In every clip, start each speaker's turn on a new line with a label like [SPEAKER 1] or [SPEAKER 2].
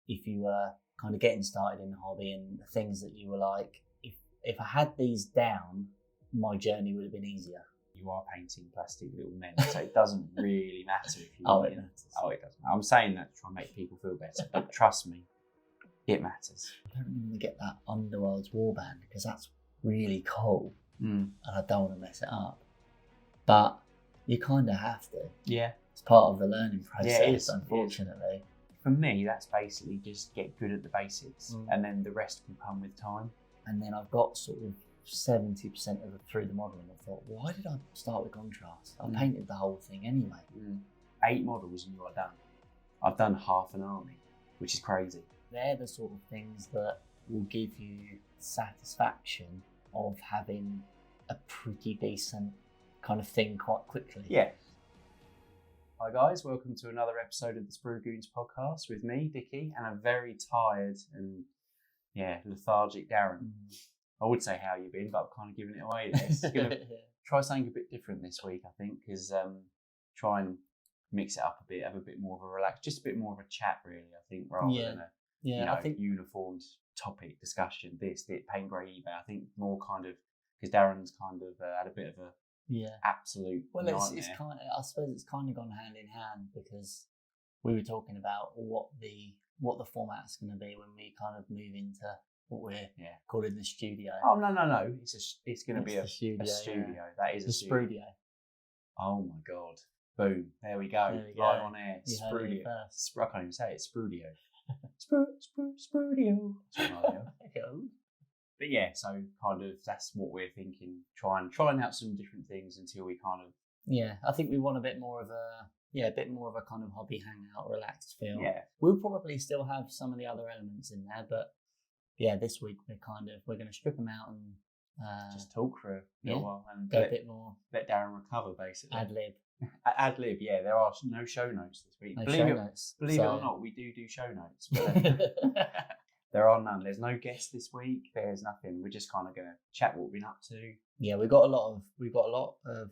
[SPEAKER 1] if you were kind of getting started in the hobby and the things that you were like, if I had these down, my journey would have been easier.
[SPEAKER 2] You are painting plastic little men, so it doesn't really matter if you.
[SPEAKER 1] It matters.
[SPEAKER 2] It doesn't. I'm saying that to try and make people feel better, but trust me, it matters.
[SPEAKER 1] I don't really want to get that Underworld's warband because that's really cool, and I don't want to mess it up. But you kind of have to.
[SPEAKER 2] Yeah.
[SPEAKER 1] It's part of the learning process,
[SPEAKER 2] Yeah,
[SPEAKER 1] unfortunately.
[SPEAKER 2] For me, that's basically just get good at the basics, and then the rest will come with time.
[SPEAKER 1] And then I've got sort of 70% of it through the modelling. I thought, why did I start with contrast? I painted the whole thing anyway.
[SPEAKER 2] 8 models and you are done. I've done half an army, which is crazy.
[SPEAKER 1] They're the sort of things that will give you satisfaction of having a pretty decent kind of thing quite quickly.
[SPEAKER 2] Yeah. Hi guys, welcome to another episode of the Sprue Goons Podcast with me, Dickie, and a very tired and lethargic Darren. I would say how you've been, but I'm kind of giving it away. Going to try something a bit different this week, I think, because try and mix it up a bit, have a bit more of a relax, just a bit more of a chat, really. I think rather than a I think uniformed topic discussion. This paint grey eBay. I think more kind of because Darren's kind of had a bit of a absolute.
[SPEAKER 1] Well,
[SPEAKER 2] nightmare.
[SPEAKER 1] it's kind of. I suppose it's kind of gone hand in hand because we were talking about what the format's going to be when we kind of move into what we're calling the studio.
[SPEAKER 2] Oh no! It's going to be a studio.
[SPEAKER 1] Yeah.
[SPEAKER 2] That is
[SPEAKER 1] the
[SPEAKER 2] a studio.
[SPEAKER 1] Sprudio.
[SPEAKER 2] Oh my god! Boom! There we go. Live on air. Sprudio. I can't even say it. Sprudio. Sprudio. But yeah, so kind of that's what we're thinking. Trying out some different things until we kind of.
[SPEAKER 1] Yeah, I think we want a bit more of a kind of hobby hangout, relaxed feel.
[SPEAKER 2] Yeah,
[SPEAKER 1] we'll probably still have some of the other elements in there, but yeah, this week we're going to strip them out and
[SPEAKER 2] just talk for a little while and
[SPEAKER 1] go a bit more.
[SPEAKER 2] Let Darren recover, basically.
[SPEAKER 1] Ad lib.
[SPEAKER 2] Yeah. There are no show notes this week. Believe it or not, we do show notes. But there are none. There's no guest this week. There's nothing. We're just kind of going to chat what we've been up to.
[SPEAKER 1] Yeah, we've got a lot of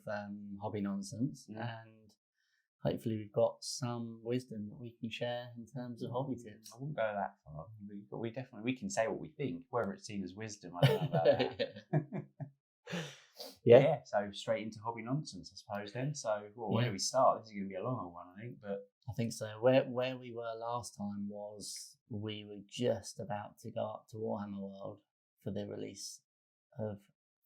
[SPEAKER 1] hobby nonsense, and hopefully we've got some wisdom that we can share in terms of hobby tips.
[SPEAKER 2] I wouldn't go that far, but we can say what we think, whether it's seen as wisdom. I don't know about that. Yeah. So straight into hobby nonsense, I suppose. Then, so where do we start? This is going to be a longer one, I think. But
[SPEAKER 1] I think so. Where we were last time was we were just about to go up to Warhammer World for the release of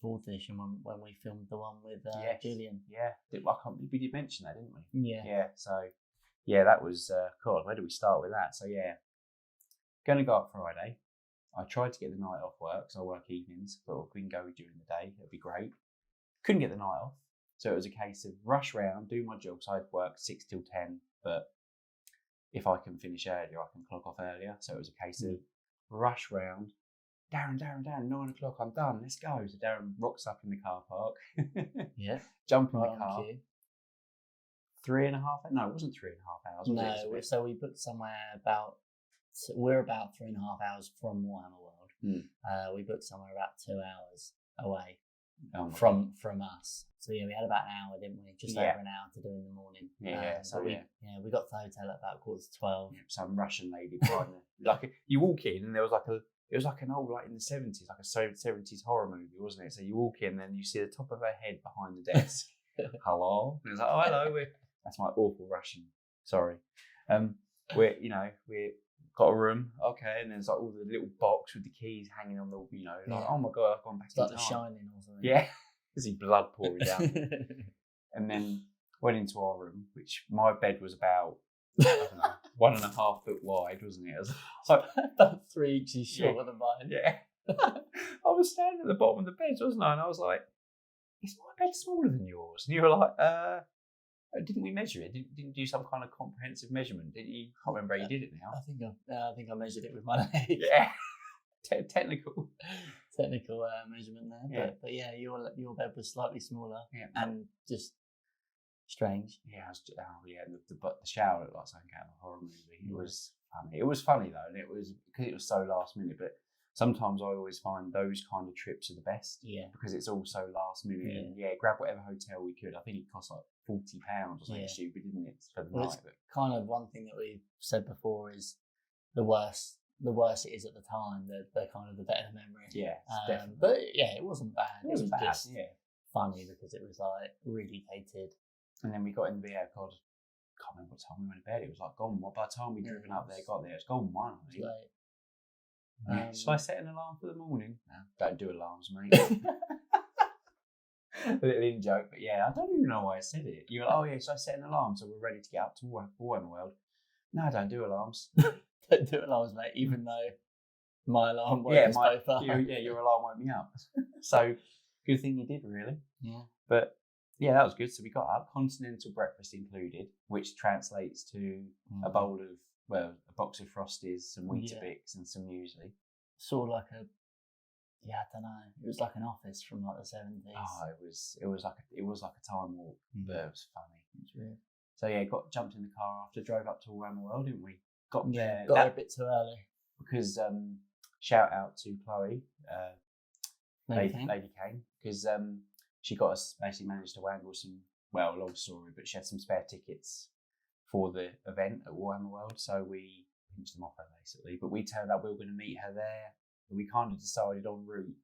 [SPEAKER 1] 4th edition when we filmed the one with Julian.
[SPEAKER 2] Yeah, we did mention that, didn't we?
[SPEAKER 1] Yeah.
[SPEAKER 2] Yeah. So that was cool. Where do we start with that? So going to go up Friday. I tried to get the night off work, so I work evenings. Thought we can go during the day. It'd be great. Couldn't get the night off, so it was a case of rush round, do my job. So I'd work 6 till 10, but if I can finish earlier, I can clock off earlier. So it was a case of rush round. Darren, 9 o'clock, I'm done. Let's go. So Darren rocks up in the car park. Jump in the car. 3.5 hours? No, it wasn't 3.5 hours.
[SPEAKER 1] No, so we booked somewhere we're about 3.5 hours from Warhammer World. We booked somewhere about 2 hours away from us. So we had about an hour, didn't we? Just over an hour to do in the morning. We got to the hotel at about 11:45.
[SPEAKER 2] Some Russian lady behind like you walk in and there was it was like an old, like in the 70s, like a 70s horror movie, wasn't it? So you walk in and then you see the top of her head behind the desk. Hello? And it's like, oh, hello. That's my awful Russian. Sorry. We're got a room, okay, and there's like all the little box with the keys hanging on the, like, oh my god, I've gone back.
[SPEAKER 1] It's like The Shining or something.
[SPEAKER 2] Yeah, there's blood pouring down. And then went into our room, which my bed was about, I don't know, 1.5 foot wide, wasn't it? So
[SPEAKER 1] about 3 inches shorter than mine.
[SPEAKER 2] Yeah. I was standing at the bottom of the bed, wasn't I? And I was like, is my bed smaller than yours? And you were like, didn't we measure it? Didn't do some kind of comprehensive measurement? Didn't you? I can't remember how you did it now.
[SPEAKER 1] I think I measured it with my leg.
[SPEAKER 2] Yeah, technical
[SPEAKER 1] measurement there. Yeah. But yeah, your bed was slightly smaller and just strange.
[SPEAKER 2] Yeah, the shower looked like something out of a horror movie. It was funny. It was funny though, and it was because it was so last minute. But sometimes I always find those kind of trips are the best.
[SPEAKER 1] Yeah,
[SPEAKER 2] because it's all so last minute. Yeah. And grab whatever hotel we could. I think it cost like £40 or something stupid, didn't it, for the night?
[SPEAKER 1] It's kind of one thing that we've said before is the worse it is at the time, the kind of the better the memory.
[SPEAKER 2] Yeah, definitely.
[SPEAKER 1] But yeah, it wasn't bad.
[SPEAKER 2] It wasn't bad.
[SPEAKER 1] Just
[SPEAKER 2] yeah,
[SPEAKER 1] funny because it was like really dated.
[SPEAKER 2] And then we got in the God, I can't remember what time we went to bed. It was like gone. By the time we driven up there, got there, it's gone 1. So I set an alarm for the morning. No, don't do alarms, mate. A little in joke, but yeah, I don't even know why I said it. You were like, oh yeah, so I set an alarm so we're ready to get up to Warhammer World. No, don't do alarms.
[SPEAKER 1] Don't do alarms, mate, even though my alarm woke us both up.
[SPEAKER 2] Your alarm woke me up. So good thing you did, really.
[SPEAKER 1] Yeah.
[SPEAKER 2] But yeah, that was good. So we got up, continental breakfast included, which translates to a bowl of, a box of Frosties, some Weetabix and some muesli.
[SPEAKER 1] Sort of like I don't know. It was like an office from like the 70s.
[SPEAKER 2] Oh, it was like a time warp, but it was funny.
[SPEAKER 1] It's weird.
[SPEAKER 2] So yeah, jumped in the car after, drove up to Warhammer World, didn't we? Got there
[SPEAKER 1] a bit too early. Because
[SPEAKER 2] shout out to Chloe, Lady Kane, because she got us, basically managed to wangle some, long story, but she had some spare tickets for the event at Warhammer World, so we pinched them off her basically. But we turned up, we were going to meet her there, and we kind of decided en route,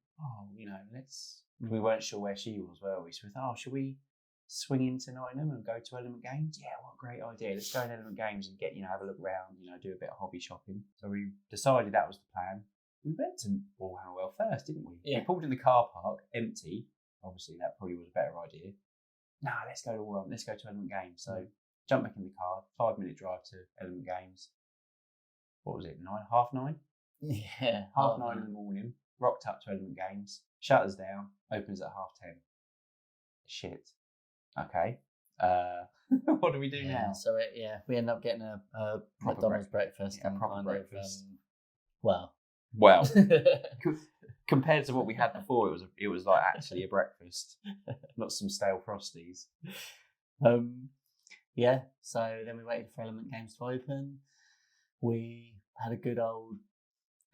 [SPEAKER 2] we weren't sure where she was, were we? So we thought, should we swing into Nottingham and go to Element Games? Yeah, what a great idea. Let's go to Element Games and get, have a look around, do a bit of hobby shopping. So we decided that was the plan. We went to Warhammer World first, didn't we?
[SPEAKER 1] Yeah.
[SPEAKER 2] We pulled in the car park, empty. Obviously, that probably was a better idea. Let's go to Element Games. So jump back in the car, 5-minute drive to Element Games. What was it, 9:30?
[SPEAKER 1] Yeah.
[SPEAKER 2] 9:30 in the morning, rocked up to Element Games, shutters down, opens at 10:30. Shit. Okay. What do we do now?
[SPEAKER 1] So we end up getting a McDonald's breakfast and
[SPEAKER 2] proper breakfast.
[SPEAKER 1] Well,
[SPEAKER 2] compared to what we had before, it was like actually a breakfast, not some stale Frosties.
[SPEAKER 1] So then we waited for Element Games to open. We had a good old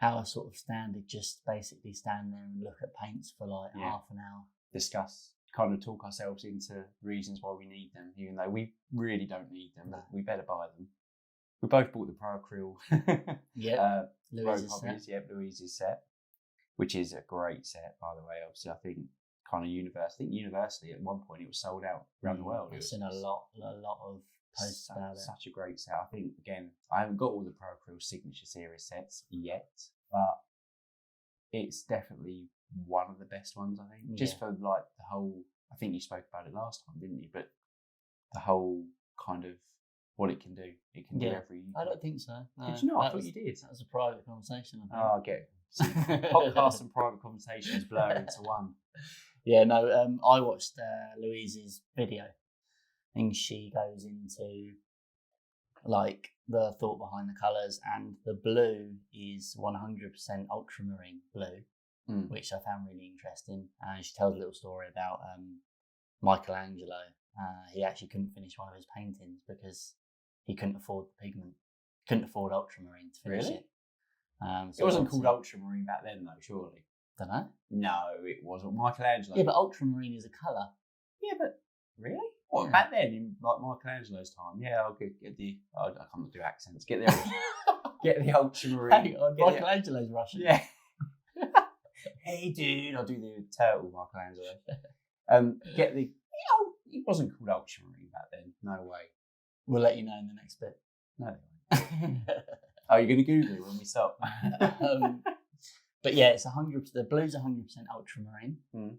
[SPEAKER 1] hour sort of standard, just basically stand there and look at paints for like half an hour.
[SPEAKER 2] Discuss, kind of talk ourselves into reasons why we need them, even though we really don't need them. No. We better buy them. We both bought the Pro Acryl.
[SPEAKER 1] Louise's set.
[SPEAKER 2] Louise's set, which is a great set, by the way. Obviously, I think kind of universally at one point it was sold out around the world.
[SPEAKER 1] I've seen a lot of posts about it.
[SPEAKER 2] Such a great set. I think, again, I haven't got all the Pro Acryl Signature Series sets yet, but it's definitely one of the best ones, I think. Just for like the whole, I think you spoke about it last time, didn't you? But the whole kind of what it can do. It can do every...
[SPEAKER 1] I don't think so. No.
[SPEAKER 2] Did you not? I thought you did.
[SPEAKER 1] That was a private conversation, I think.
[SPEAKER 2] Oh, okay. So podcast and private conversations blur into one.
[SPEAKER 1] Yeah, no, I watched Louise's video. I think she goes into like the thought behind the colours, and the blue is 100% ultramarine blue, which I found really interesting. She tells a little story about Michelangelo. He actually couldn't finish one of his paintings because he couldn't afford the pigment, couldn't afford ultramarine to finish it.
[SPEAKER 2] So it wasn't called ultramarine back then, though, surely.
[SPEAKER 1] Don't know.
[SPEAKER 2] No, it wasn't. Michelangelo.
[SPEAKER 1] Yeah, but ultramarine is a colour.
[SPEAKER 2] Yeah, but really? What, back then, in like Michelangelo's time? Yeah, I'll get the... I can't do accents. Get the ultramarine.
[SPEAKER 1] Hang on, Michelangelo's Russian.
[SPEAKER 2] Yeah. Hey, dude. I'll do the turtle Michelangelo. Get the... it wasn't called ultramarine back then. No way.
[SPEAKER 1] We'll let you know in the next bit.
[SPEAKER 2] No. Oh, you're going to Google it when we stop?
[SPEAKER 1] But yeah, it's 100%. The blue's 100% ultramarine.
[SPEAKER 2] Or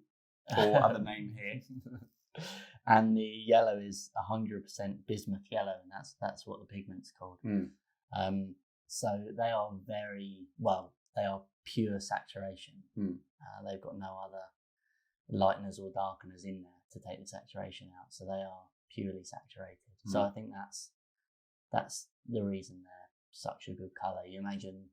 [SPEAKER 2] other name here.
[SPEAKER 1] And the yellow is 100% bismuth yellow, and that's what the pigment's called. So they are they are pure saturation. They've got no other lighteners or darkeners in there to take the saturation out. So they are purely saturated. So I think that's the reason they're such a good colour. You imagine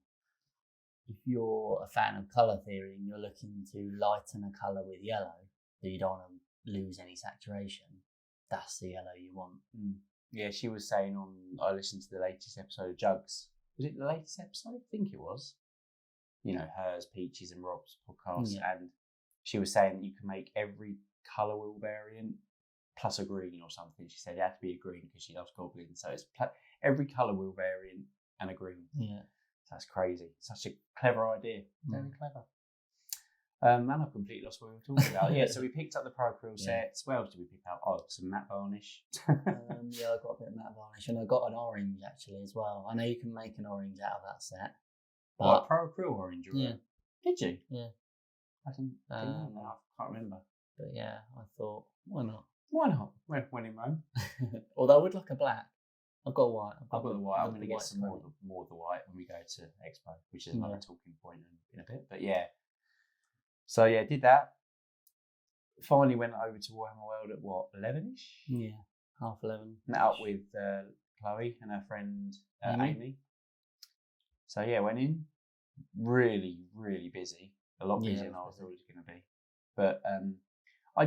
[SPEAKER 1] if you're a fan of colour theory and you're looking to lighten a colour with yellow, so you don't want to lose any saturation, that's the yellow you want.
[SPEAKER 2] Yeah, she was saying I listened to the latest episode of Jugs. Was it the latest episode? I think it was. Hers, Peaches and Rob's podcast. And she was saying that you can make every colour wheel variant plus a green or something. She said it had to be a green because she loves goblins. So it's every colour wheel variant and a green.
[SPEAKER 1] Yeah.
[SPEAKER 2] That's crazy. Such a clever idea. Very clever. And I've completely lost what we were talking about. Yeah, so we picked up the Pro Acryl sets. What else did we pick up? Oh, some matte varnish.
[SPEAKER 1] I got a bit of matte varnish, and I got an orange actually as well. I know you can make an orange out of that set.
[SPEAKER 2] But Pro Acryl orange?
[SPEAKER 1] Yeah.
[SPEAKER 2] Did you?
[SPEAKER 1] Yeah.
[SPEAKER 2] I didn't know. I can't remember.
[SPEAKER 1] But yeah, I thought, why not?
[SPEAKER 2] Why not? When in Rome.
[SPEAKER 1] Although I would like a black. I've got white.
[SPEAKER 2] I've got the white. I'm going to get some more of the white when we go to Expo, which is another talking point in a bit. But yeah. So yeah, did that. Finally went over to Warhammer World at what, 11ish?
[SPEAKER 1] Yeah, 11:30.
[SPEAKER 2] Met up with Chloe and her friend Amy. So yeah, went in. Really, really busy. A lot busier than I thought it was going to be. But I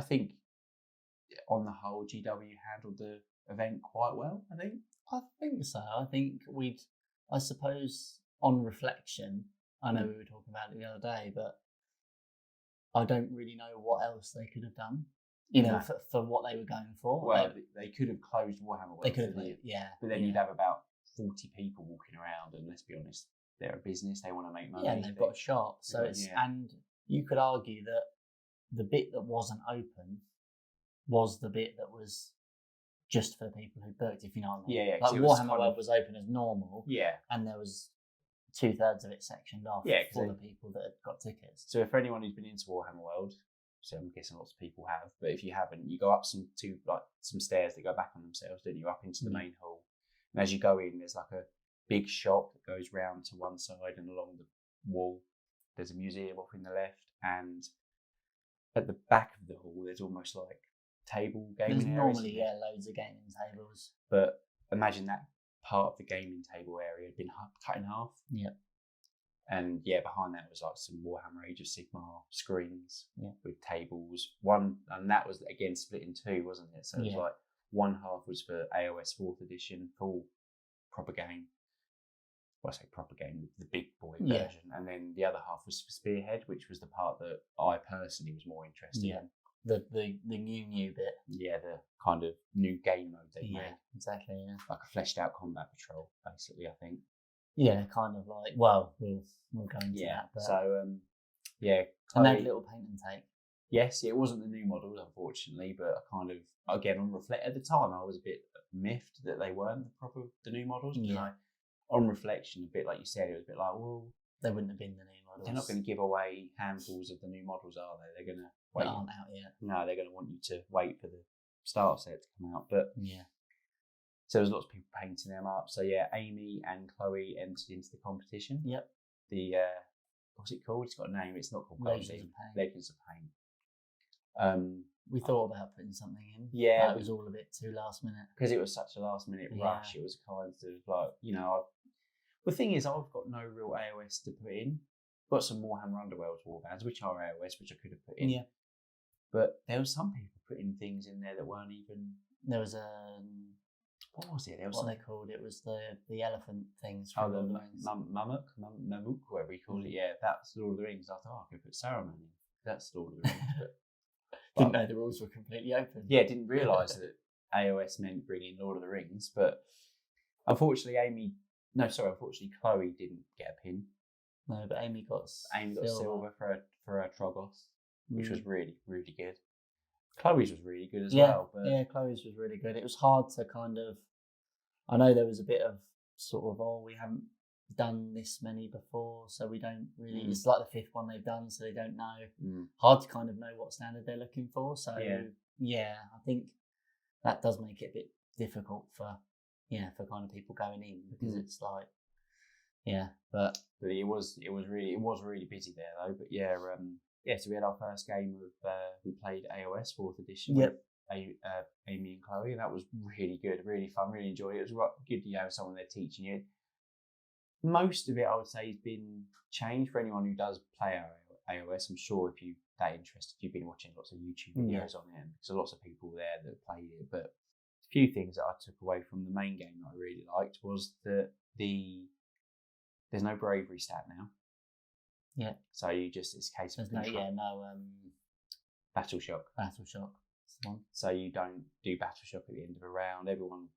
[SPEAKER 2] think on the whole, GW handled the event quite well. I think
[SPEAKER 1] so. I think I suppose on reflection, I know we were talking about it the other day, but I don't really know what else they could have done. For what they were going for.
[SPEAKER 2] Well, they could have closed Warhammer World.
[SPEAKER 1] They could have,
[SPEAKER 2] But then you'd have about 40 people walking around, and let's be honest, they're a business. They want to make money.
[SPEAKER 1] Yeah, and they've got a shop. So and you could argue that the bit that wasn't open was the bit that was just for the people who booked, if you know what I mean.
[SPEAKER 2] Yeah.
[SPEAKER 1] Like Warhammer World was open as normal.
[SPEAKER 2] Yeah.
[SPEAKER 1] And there was 2/3 of it sectioned off for the people that had got tickets.
[SPEAKER 2] So for anyone who's been into Warhammer World, so I'm guessing lots of people have, but if you haven't, you go up some stairs that go back on themselves, don't you, up into the main hall. And as you go in, there's like a big shop that goes round to one side, and along the wall there's a museum off in the left, and at the back of the hall there's almost like table gaming
[SPEAKER 1] areas.
[SPEAKER 2] There's
[SPEAKER 1] normally loads of gaming tables.
[SPEAKER 2] But imagine that part of the gaming table area had been cut in half.
[SPEAKER 1] Yeah.
[SPEAKER 2] And behind that was like some Warhammer Age of Sigmar screens with tables. And that was again split in two, wasn't it? So it was like one half was for AOS 4th edition, full proper game. Well, I say proper game, the big boy version. And then the other half was for Spearhead, which was the part that I personally was more interested in.
[SPEAKER 1] The new bit.
[SPEAKER 2] Yeah, the kind of new game mode they made.
[SPEAKER 1] Exactly, yeah.
[SPEAKER 2] Like a fleshed out combat patrol, basically, I think.
[SPEAKER 1] Yeah, kind of like, well, we'll go into that. But...
[SPEAKER 2] So,
[SPEAKER 1] and they had a little paint and take.
[SPEAKER 2] Yes, it wasn't the new models, unfortunately, but I kind of, again, at the time, I was a bit miffed that they weren't the new models. But on reflection, a bit like you said, it was a bit like, well,
[SPEAKER 1] they wouldn't have been the new models.
[SPEAKER 2] They're not going to give away handfuls of the new models, are they? They're going to wait.
[SPEAKER 1] They aren't out yet.
[SPEAKER 2] No, they're going to want you to wait for the starter set to come out. But so there's lots of people painting them up. So Amy and Chloe entered into the competition.
[SPEAKER 1] Yep.
[SPEAKER 2] The what's it called? It's got a name. It's not called
[SPEAKER 1] Legends of Pain.
[SPEAKER 2] Legends of Pain.
[SPEAKER 1] We thought about putting something in.
[SPEAKER 2] Yeah,
[SPEAKER 1] but it was all a bit too last minute.
[SPEAKER 2] Because it was such a last minute rush. It was kind of like, the thing is, I've got no real AOS to put in. I've got some Warhammer Underworld's warbands, which are AOS, which I could have put in. Yeah. But there was some people putting things in there that weren't even.
[SPEAKER 1] There was
[SPEAKER 2] what was it?
[SPEAKER 1] What they called it was the elephant things.
[SPEAKER 2] From the Mamuk, whatever you call it. Yeah, that's Lord of the Rings. I thought I could put Saruman in. That's Lord of the Rings. But
[SPEAKER 1] didn't know the rules were completely open.
[SPEAKER 2] Yeah, didn't realise that AOS meant bringing Lord of the Rings. But unfortunately, Chloe didn't get a pin.
[SPEAKER 1] No, but Amy got
[SPEAKER 2] silver for her Troggos, which was really, really good. Chloe's was really good as well. But...
[SPEAKER 1] Yeah, Chloe's was really good. It was hard to kind of... I know there was a bit of sort of, we haven't done this many before, so we don't really... It's like the 5th one they've done, so they don't know. Hard to kind of know what standard they're looking for. So, I think that does make it a bit difficult for kind of people going in, because it's like... But
[SPEAKER 2] it was really busy there though. But so we had our first game of we played AOS 4th edition with Amy and Chloe, and that was really good, really fun, really enjoyed it. It was good to have someone there teaching you. Most of it, I would say, has been changed for anyone who does play AOS. I'm sure if you're that interested, you've been watching lots of YouTube videos on it, because there's lots of people there that played it. But a few things that I took away from the main game that I really liked was that there's no bravery stat now. Yeah. So it's a case of
[SPEAKER 1] no Battle Shock.
[SPEAKER 2] So you don't do battle shock at the end of a round. Everyone's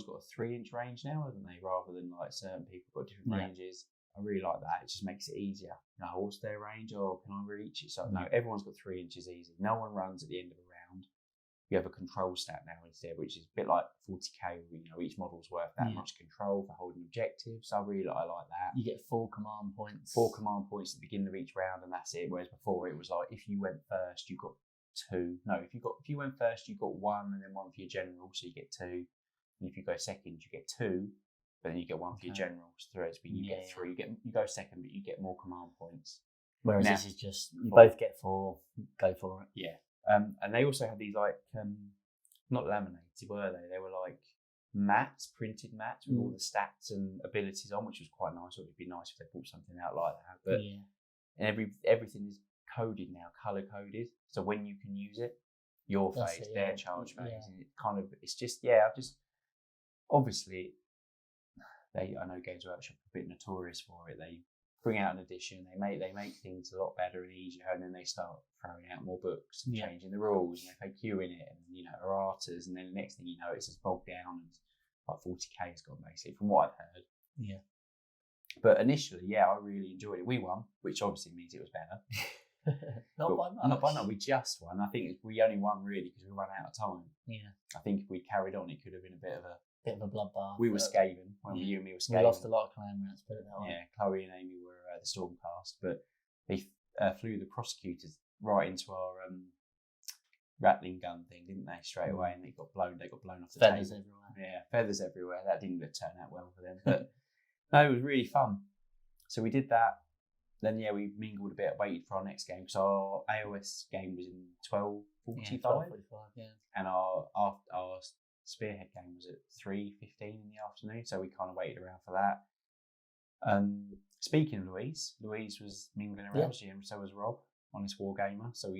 [SPEAKER 2] got a 3-inch range now, haven't they? Rather than like certain people got different ranges. I really like that. It just makes it easier. What's their range? Or can I reach it? So no, everyone's got 3 inches easy. No one runs at the end of a round. You have a control stat now instead, which is a bit like 40k. Each model's worth that much control for holding objectives. So I like that.
[SPEAKER 1] You get 4 command points.
[SPEAKER 2] 4 command points at the beginning of each round, and that's it. Whereas before it was like if you went first, you got 2. No, if you went first, you got 1, and then 1 for your general, so you get 2. And if you go second, you get 2, but then you get 1 for your generals. So you get 3. You go second, but you get more command points.
[SPEAKER 1] Whereas this is just you both get 4. Go for it.
[SPEAKER 2] Yeah. And they also had these like not laminated, were they? They were like printed mats with all the stats and abilities on, which was quite nice. It would be nice if they brought something out like that. But and everything is coded now, color coded. So when you can use it, your phase, their charge phase, and I've just obviously I know Games Workshop are a bit notorious for it. They bring out an edition, they make things a lot better and easier, and then they start throwing out more books and changing the rules and FAQ in it, and erratas, and then the next thing you know, it's just bogged down and like 40k has gone basically, from what I've heard.
[SPEAKER 1] Yeah.
[SPEAKER 2] But initially, I really enjoyed it. We won, which obviously means it was better.
[SPEAKER 1] Not by much.
[SPEAKER 2] We just won. I think we only won really because we ran out of time.
[SPEAKER 1] Yeah.
[SPEAKER 2] I think if we carried on, it could have been a bit of a
[SPEAKER 1] bloodbath.
[SPEAKER 2] We were scathing when you and me were scathing.
[SPEAKER 1] We lost a lot of clan rats, put it that way.
[SPEAKER 2] Yeah, Chloe and Amy were the Stormcast, but they flew the prosecutors right into our rattling gun thing, didn't they? Straight away, and they got blown off the
[SPEAKER 1] feathers
[SPEAKER 2] table.
[SPEAKER 1] everywhere.
[SPEAKER 2] Yeah, feathers everywhere. That didn't turn out well for them, but no, it was really fun. So we did that. Then we mingled a bit, waited for our next game because our AOS game was in 12:45.
[SPEAKER 1] 12:45,
[SPEAKER 2] and our Spearhead game was at 3:15 in the afternoon, so we kind of waited around for that. Speaking of Louise was mingling around, and so was Rob on this Wargamer. So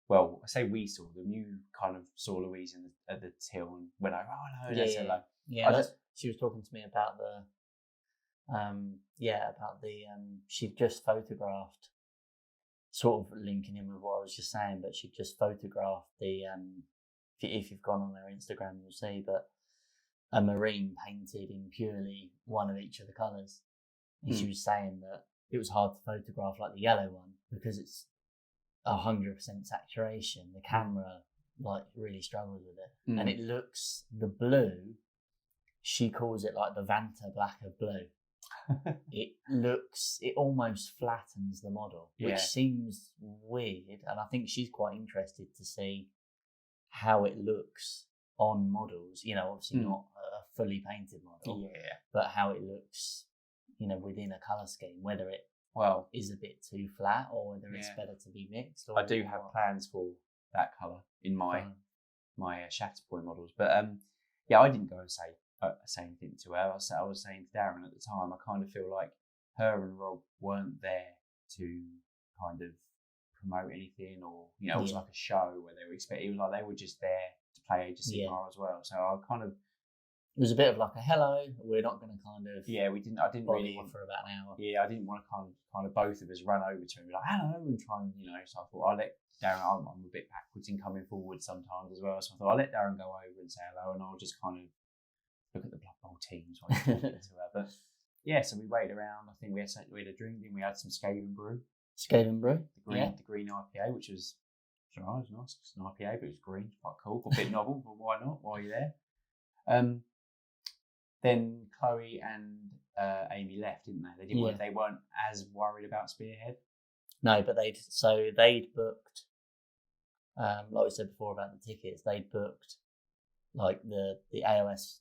[SPEAKER 2] I say we saw them. You kind of saw Louise at the till and went over. Oh no, that's hello.
[SPEAKER 1] Yeah, she was talking to me about she'd just photographed, sort of linking in with what I was just saying, but she'd just photographed the if you've gone on their Instagram, you'll see, but a marine painted in purely one of each of the colours. And she was saying that it was hard to photograph like the yellow one because it's 100% saturation. The camera really struggles with it. And it looks, the blue, she calls it like the Vanta black of blue. It almost flattens the model, which seems weird. And I think she's quite interested to see how it looks on models, obviously not a fully painted model, but how it looks, within a colour scheme, whether it is a bit too flat or whether it's better to be mixed.
[SPEAKER 2] I do have plans for that colour in my Shatterpoint models, but I didn't go and say anything to her. I was saying to Darren at the time, I kind of feel like her and Rob weren't there to kind of promote anything, or it was like a show where they were expecting. It was like they were just there to play Age of Sigmar as well. So I kind of,
[SPEAKER 1] it was a bit of like a hello. We're not going to kind of
[SPEAKER 2] I didn't really
[SPEAKER 1] want for about an hour.
[SPEAKER 2] I didn't want to kind of both of us run over to him and be like hello and try and So I thought I'll let Darren. I'm a bit backwards in coming forward sometimes as well. So I thought I'll let Darren go over and say hello, and I'll just kind of look at the Blood Bowl teams while you're talking to her. But so we waited around. I think we had a drink, then we had some Skaven Brew. The green IPA, which was it was nice. It's an IPA, but it was green, quite cool, a bit novel, but why not? While you're there. Then Chloe and Amy left, didn't they? They weren't as worried about Spearhead.
[SPEAKER 1] No, but they'd booked, like we said before about the tickets, they'd booked like the AOS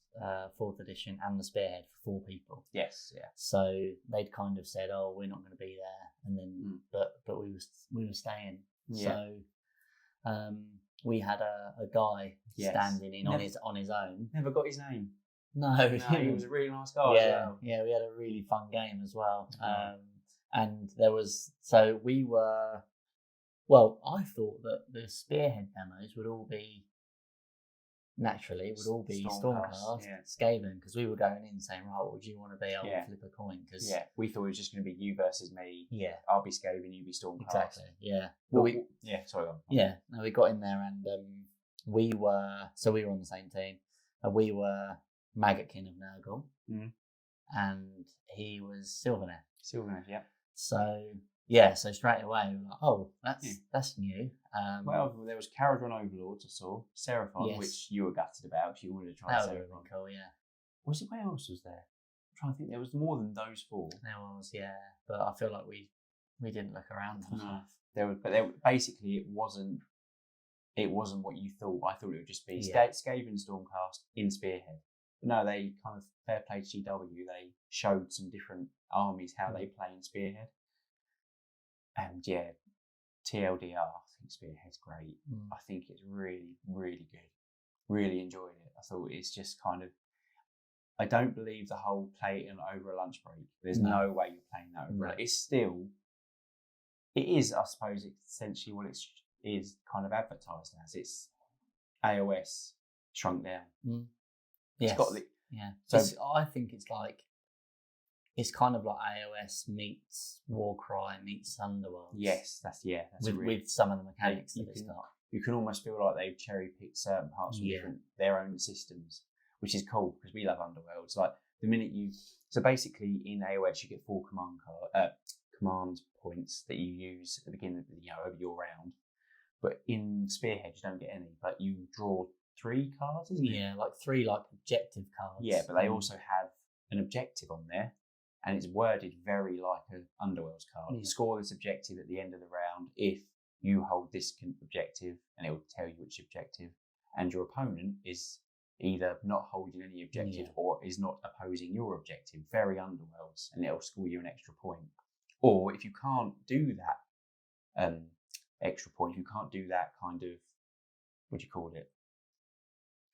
[SPEAKER 1] 4th edition and the Spearhead for 4 people.
[SPEAKER 2] Yes, yeah.
[SPEAKER 1] So they'd kind of said, "Oh, we're not going to be there," and then but we were staying. Yeah. So we had a guy standing in on his own.
[SPEAKER 2] Never got his name.
[SPEAKER 1] No,
[SPEAKER 2] he was a really nice guy.
[SPEAKER 1] We had a really fun game as well. And there was, we were. Well, I thought that the Spearhead demos would all be naturally would all be Stormcast, Skaven, because we were going in saying, right, what do you want to be? I'll flip a coin. Cause,
[SPEAKER 2] we thought it was just going to be you versus me.
[SPEAKER 1] Yeah.
[SPEAKER 2] I'll be Skaven, you be Stormcast.
[SPEAKER 1] Exactly, yeah.
[SPEAKER 2] Well,
[SPEAKER 1] we got in there and we were on the same team. And we were Maggotkin of Nurgle.
[SPEAKER 2] Mm.
[SPEAKER 1] And he was Sylvaneth.
[SPEAKER 2] Yeah.
[SPEAKER 1] So straight away we were like, oh, that's new.
[SPEAKER 2] Well, there was Caradron Overlords I saw, Seraphon, which you were gutted about because you wanted to try Seraphon.
[SPEAKER 1] That would have been cool, yeah.
[SPEAKER 2] Where else was there? I'm trying to think. There was more than those four.
[SPEAKER 1] There was, yeah, but I feel like we didn't look around enough.
[SPEAKER 2] Basically it wasn't what you thought. I thought it would just be Skaven Stormcast in Spearhead. But no, they kind of, fair play to GW, they showed some different armies how they play in Spearhead. And yeah, TLDR, I think Spearhead's great. I think it's really, really good. Really enjoyed it. I thought it's just kind of, I don't believe the whole play it over a lunch break. There's no way you're playing that over. It is, I suppose, essentially what it is kind of advertised as. It's AOS shrunk down.
[SPEAKER 1] Yes.
[SPEAKER 2] It's got
[SPEAKER 1] So I think it's kind of like AOS meets Warcry meets Underworld.
[SPEAKER 2] Yes,
[SPEAKER 1] with some of the mechanics that it's got.
[SPEAKER 2] You can almost feel like they've cherry picked certain parts from their own systems, which is cool because we love Underworlds. Like the minute so basically in AOS you get 4 command points that you use at the beginning of over your round, but in Spearhead you don't get any, but you draw 3 cards, isn't it?
[SPEAKER 1] Yeah, like 3 objective cards.
[SPEAKER 2] Yeah, but they also have an objective on there. And it's worded very like an Underworlds card. Score this objective at the end of the round if you hold this objective, and it will tell you which objective. And your opponent is either not holding any objective or is not opposing your objective. Very Underworlds, and it'll score you an extra point. Or if you can't do that extra point, you can't do that kind of, what do you call it?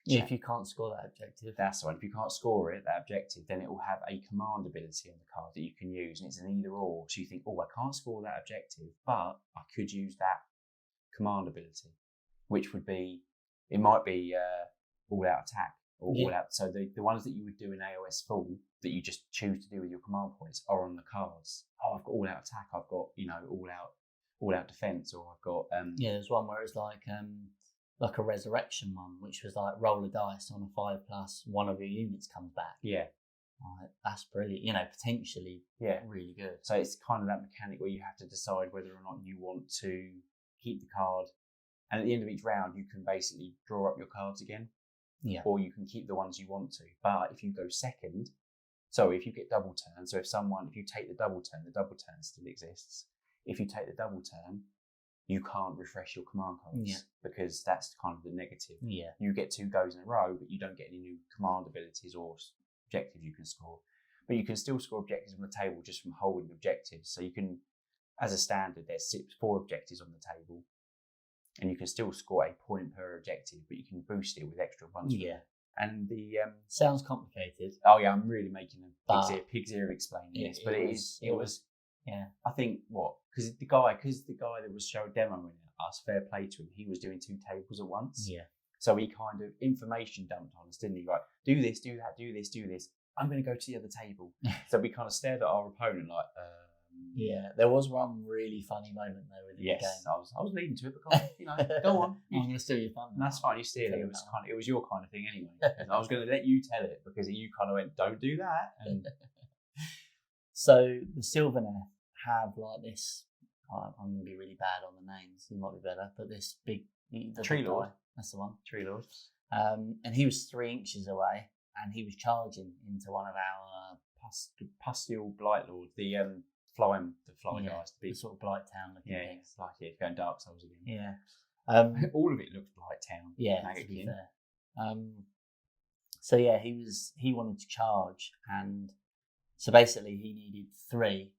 [SPEAKER 1] Yeah, if you can't score that objective.
[SPEAKER 2] That's the one. If you can't score that objective, then it will have a command ability on the card that you can use, and it's an either or. So you think, I can't score that objective, but I could use that command ability, which would be, it might be all out attack or all out. So the ones that you would do in AOS full that you just choose to do with your command points are on the cards. I've got all out attack. I've got all out defense, or I've got
[SPEAKER 1] there's one where it's like a resurrection one, which was like roll a dice on a 5+, one of your units comes back.
[SPEAKER 2] Yeah.
[SPEAKER 1] That's brilliant. Potentially really good.
[SPEAKER 2] So it's kind of that mechanic where you have to decide whether or not you want to keep the card. And at the end of each round, you can basically draw up your cards again.
[SPEAKER 1] Yeah.
[SPEAKER 2] Or you can keep the ones you want to. But if you go second, so if you get double turn, so if you take the double turn still exists. If you take the double turn, you can't refresh your command cards because that's kind of the negative.
[SPEAKER 1] Yeah.
[SPEAKER 2] You get 2 goes in a row, but you don't get any new command abilities or objectives you can score. But you can still score objectives on the table just from holding objectives. So you can, as a standard, there's 4 objectives on the table, and you can still score a point per objective, but you can boost it with extra ones.
[SPEAKER 1] Yeah.
[SPEAKER 2] And the
[SPEAKER 1] sounds complicated.
[SPEAKER 2] Oh yeah, I'm really making a pig's ear explaining this, but it was.
[SPEAKER 1] Yeah,
[SPEAKER 2] I think because the guy that was demoing us, fair play to him, he was doing 2 tables at once.
[SPEAKER 1] Yeah.
[SPEAKER 2] So he kind of information dumped on us, didn't he? Right, do this, do that, do this, do this. I'm going to go to the other table. So we kind of stared at our opponent like.
[SPEAKER 1] Yeah, there was one really funny moment though with the game.
[SPEAKER 2] Yes, I was leading to it, but go on.
[SPEAKER 1] I'm going to steal your thunder.
[SPEAKER 2] That's fine. You steal it. It was your kind of thing anyway. I was going to let you tell it because you kind of went, "Don't do that." And
[SPEAKER 1] so the Sylvaneth have like this. I'm going to be really bad on the names. You might be better, but this big
[SPEAKER 2] Tree Lord.
[SPEAKER 1] That's the one.
[SPEAKER 2] Tree Lord.
[SPEAKER 1] And he was 3 inches away, and he was charging into one of our
[SPEAKER 2] Pustule Blight Lord, the fly guys,
[SPEAKER 1] the sort of Blight Town looking thing.
[SPEAKER 2] It's like it's going Dark Souls again.
[SPEAKER 1] Yeah.
[SPEAKER 2] All of it looked Blight Town.
[SPEAKER 1] Yeah, to be fair. So yeah, he wanted to charge, and so basically he needed 3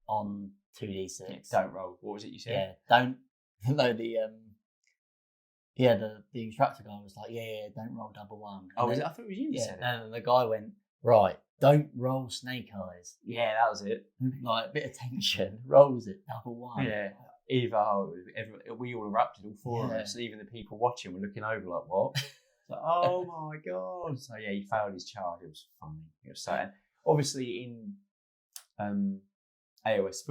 [SPEAKER 1] on 2d6.
[SPEAKER 2] Yeah, don't roll. What was it you said?
[SPEAKER 1] Yeah, don't. No, the instructor guy was like, don't roll double 1.
[SPEAKER 2] Oh, I thought it was you that said it.
[SPEAKER 1] And the guy went, right, don't roll snake eyes.
[SPEAKER 2] Yeah, that was it.
[SPEAKER 1] Like a bit of tension, rolls it, double 1.
[SPEAKER 2] Yeah. We all erupted, all 4 of us. Even the people watching were looking over like, what? Like, oh my god! So yeah, he failed his charge. It was funny. It was so. And obviously in AOS,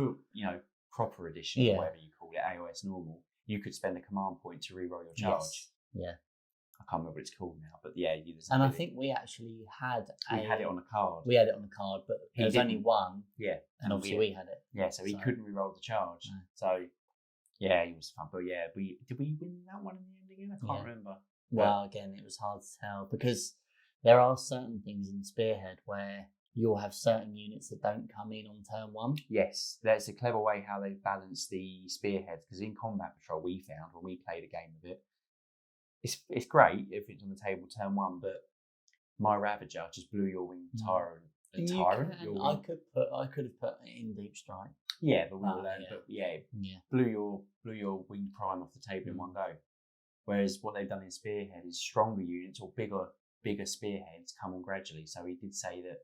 [SPEAKER 2] proper edition, or whatever you call it, AOS normal, you could spend a command point to reroll your charge.
[SPEAKER 1] Yes. Yeah.
[SPEAKER 2] I can't remember what it's called now, but yeah,
[SPEAKER 1] and I think we actually had
[SPEAKER 2] it on a card.
[SPEAKER 1] We had it on the card, but there was only one.
[SPEAKER 2] Yeah,
[SPEAKER 1] and obviously we had it.
[SPEAKER 2] Yeah, so he couldn't reroll the charge. No. So yeah, he was fun. But yeah, did we win that one in the end again? I can't remember.
[SPEAKER 1] Well, again, it was hard to tell because there are certain things in Spearhead where you'll have certain units that don't come in on turn one.
[SPEAKER 2] Yes, that's a clever way how they balance the Spearhead, because in Combat Patrol we found when we played a game of it, it's great if it's on the table turn one, but my Ravager just blew your wing Tyrant.
[SPEAKER 1] I could have put it in Deep Strike.
[SPEAKER 2] Yeah, but we were there. But blew your winged prime off the table in one go. Whereas what they've done in Spearhead is stronger units or bigger spearheads come on gradually. So he did say that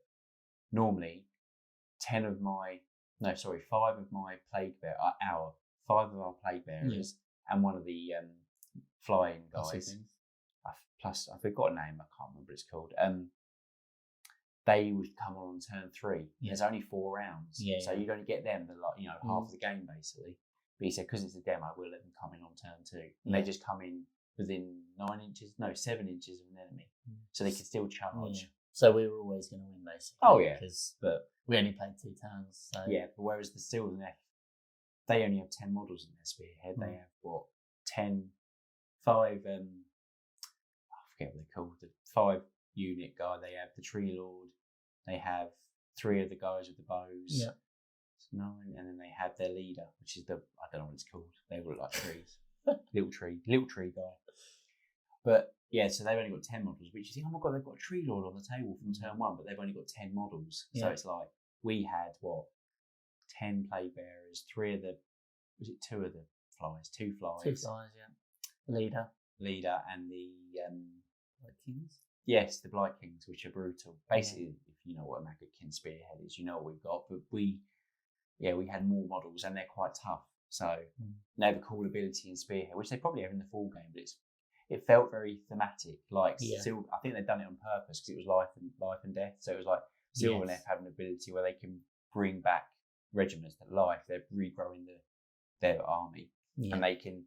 [SPEAKER 2] normally 5 of my plague bear are 5 of our plague bearers and one of the flying guys. Plus, I forgot a name. I can't remember what it's called. They would come on turn 3. Yeah. There's only 4 rounds, so you'd only get them half of the game basically. But he said because it's a demo, we'll let them come in on turn 2, and they just come in within 7 inches of an enemy, so they can still charge.
[SPEAKER 1] Yeah. So we were always going to win basically.
[SPEAKER 2] Oh yeah,
[SPEAKER 1] but we only played 2 turns. So.
[SPEAKER 2] Yeah, but whereas the Sylvaneth, they only have 10 models in their Spearhead. They have 5. I forget what they're called. The 5 unit guy. They have the Tree Lord. They have 3 of the guys with the bows.
[SPEAKER 1] Yeah.
[SPEAKER 2] It's 9, and then they have their leader, which is I don't know what it's called. They look like trees. little tree guy. But yeah, so they've only got 10 models, which you think, oh my god, they've got a Tree Lord on the table from turn 1, but they've only got 10 models. Yeah. So it's like we had 10 plague bearers, 2 of the flies? 2 flies.
[SPEAKER 1] 2 flies, yeah. Leader and the
[SPEAKER 2] Blight Kings? Yes, the Blight Kings, which are brutal. Basically, if you know what a Maggot-kin Spearhead is, you know what we've got. But we had more models and they're quite tough. So they have a cool ability in Spearhead, which they probably have in the full game, but it felt very thematic. I think they've done it on purpose because it was life and death. So it was like Sylvaneth have an ability where they can bring back regiments to life. They're regrowing their army, and they can.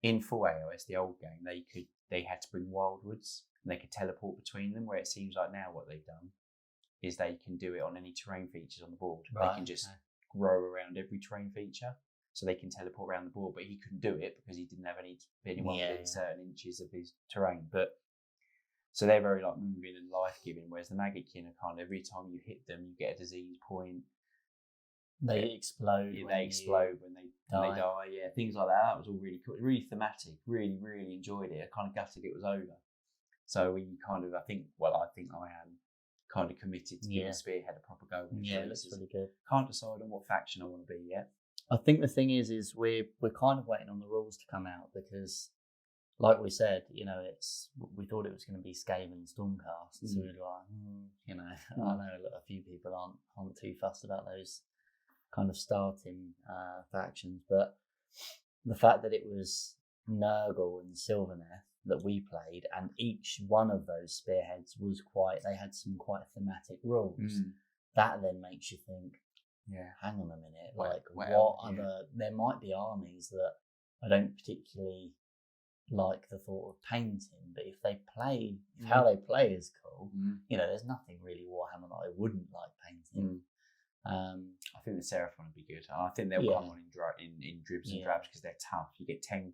[SPEAKER 2] In full AOS, the old game, they had to bring Wildwoods and they could teleport between them. Where it seems like now what they've done is they can do it on any terrain features on the board. Right. They can just grow around every terrain feature, so they can teleport around the board. But he couldn't do it because he didn't have anyone within certain inches of his terrain. But so they're very moving and life giving. Whereas the Maggot-kin are kind of every time you hit them, you get a disease point.
[SPEAKER 1] They explode.
[SPEAKER 2] They explode when they die. Yeah, things like that. That was all really cool. Really thematic. Really, really enjoyed it. I kind of gutted it was over. So we kind of, I think I am kind of committed to giving Spearhead a proper go.
[SPEAKER 1] Yeah, it looks pretty good.
[SPEAKER 2] Can't decide on what faction I want to be yet.
[SPEAKER 1] I think the thing is we're kind of waiting on the rules to come out because, like we said, we thought it was going to be Skaven Stormcast. So we were like, I know a few people aren't too fussed about those kind of starting factions, but the fact that it was Nurgle and Sylvaneth that we played, and each one of those spearheads they had some quite thematic rules. That then makes you think, hang on a minute, there might be armies that I don't particularly like the thought of painting, but if they play, how they play is cool. There's nothing really Warhammer that I wouldn't like painting.
[SPEAKER 2] I think the Seraph one would be good. I think they'll come on in dribs and drabs because they're tough. You get 10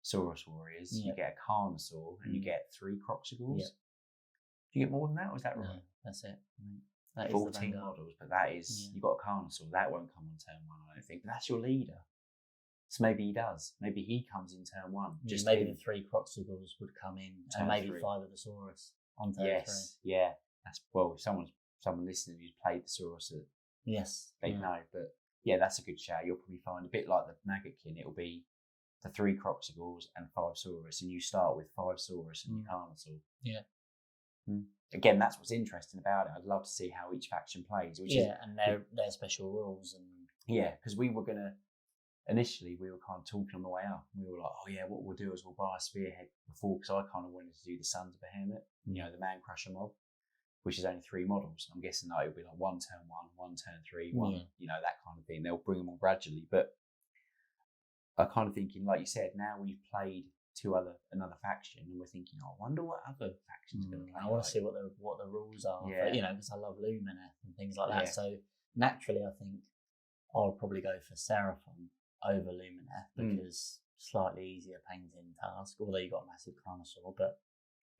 [SPEAKER 2] Saurus Warriors, you get a Carnosaur, and you get 3 Croxigals. Do you get more than that, or is that right?
[SPEAKER 1] No, that's it.
[SPEAKER 2] That 14 models, but that is, you've got a Carnosaur. That won't come on turn 1, I don't think. But that's your leader. So maybe he does. Maybe he comes in turn 1.
[SPEAKER 1] Just maybe the 3 Croxigals would come in, and maybe 5 of the Saurus on turn 3.
[SPEAKER 2] Yeah. That's, if someone listening who's played the Saurus, they know. But yeah, that's a good shout. You'll probably find a bit like the Maggot-kin. It'll be the 3 Croxigals and 5 Saurus, and you start with 5 Saurus and your Carnosaur.
[SPEAKER 1] Yeah.
[SPEAKER 2] Again, that's what's interesting about it. I'd love to see how each faction plays.
[SPEAKER 1] And their special rules and
[SPEAKER 2] because we were gonna. initially we were kind of talking on the way up. We were like, oh yeah, what we'll do is we'll buy a spearhead before, because I kind of wanted to do the Sons of Behemoth, the Man Crusher mob, which is only 3 models. I'm guessing that it'll be like 1 turn 1, 1 turn 3, 1, that kind of thing. They'll bring them on gradually. But I kind of thinking, like you said, now we've played another faction, and we're thinking, I wonder what other factions are going to play.
[SPEAKER 1] I want to see what the rules are,
[SPEAKER 2] yeah.
[SPEAKER 1] because I love Lumineth and things like that. So naturally, I think I'll probably go for Seraphon over Lumineth because slightly easier painting task. Although you got a massive Carnosaur, but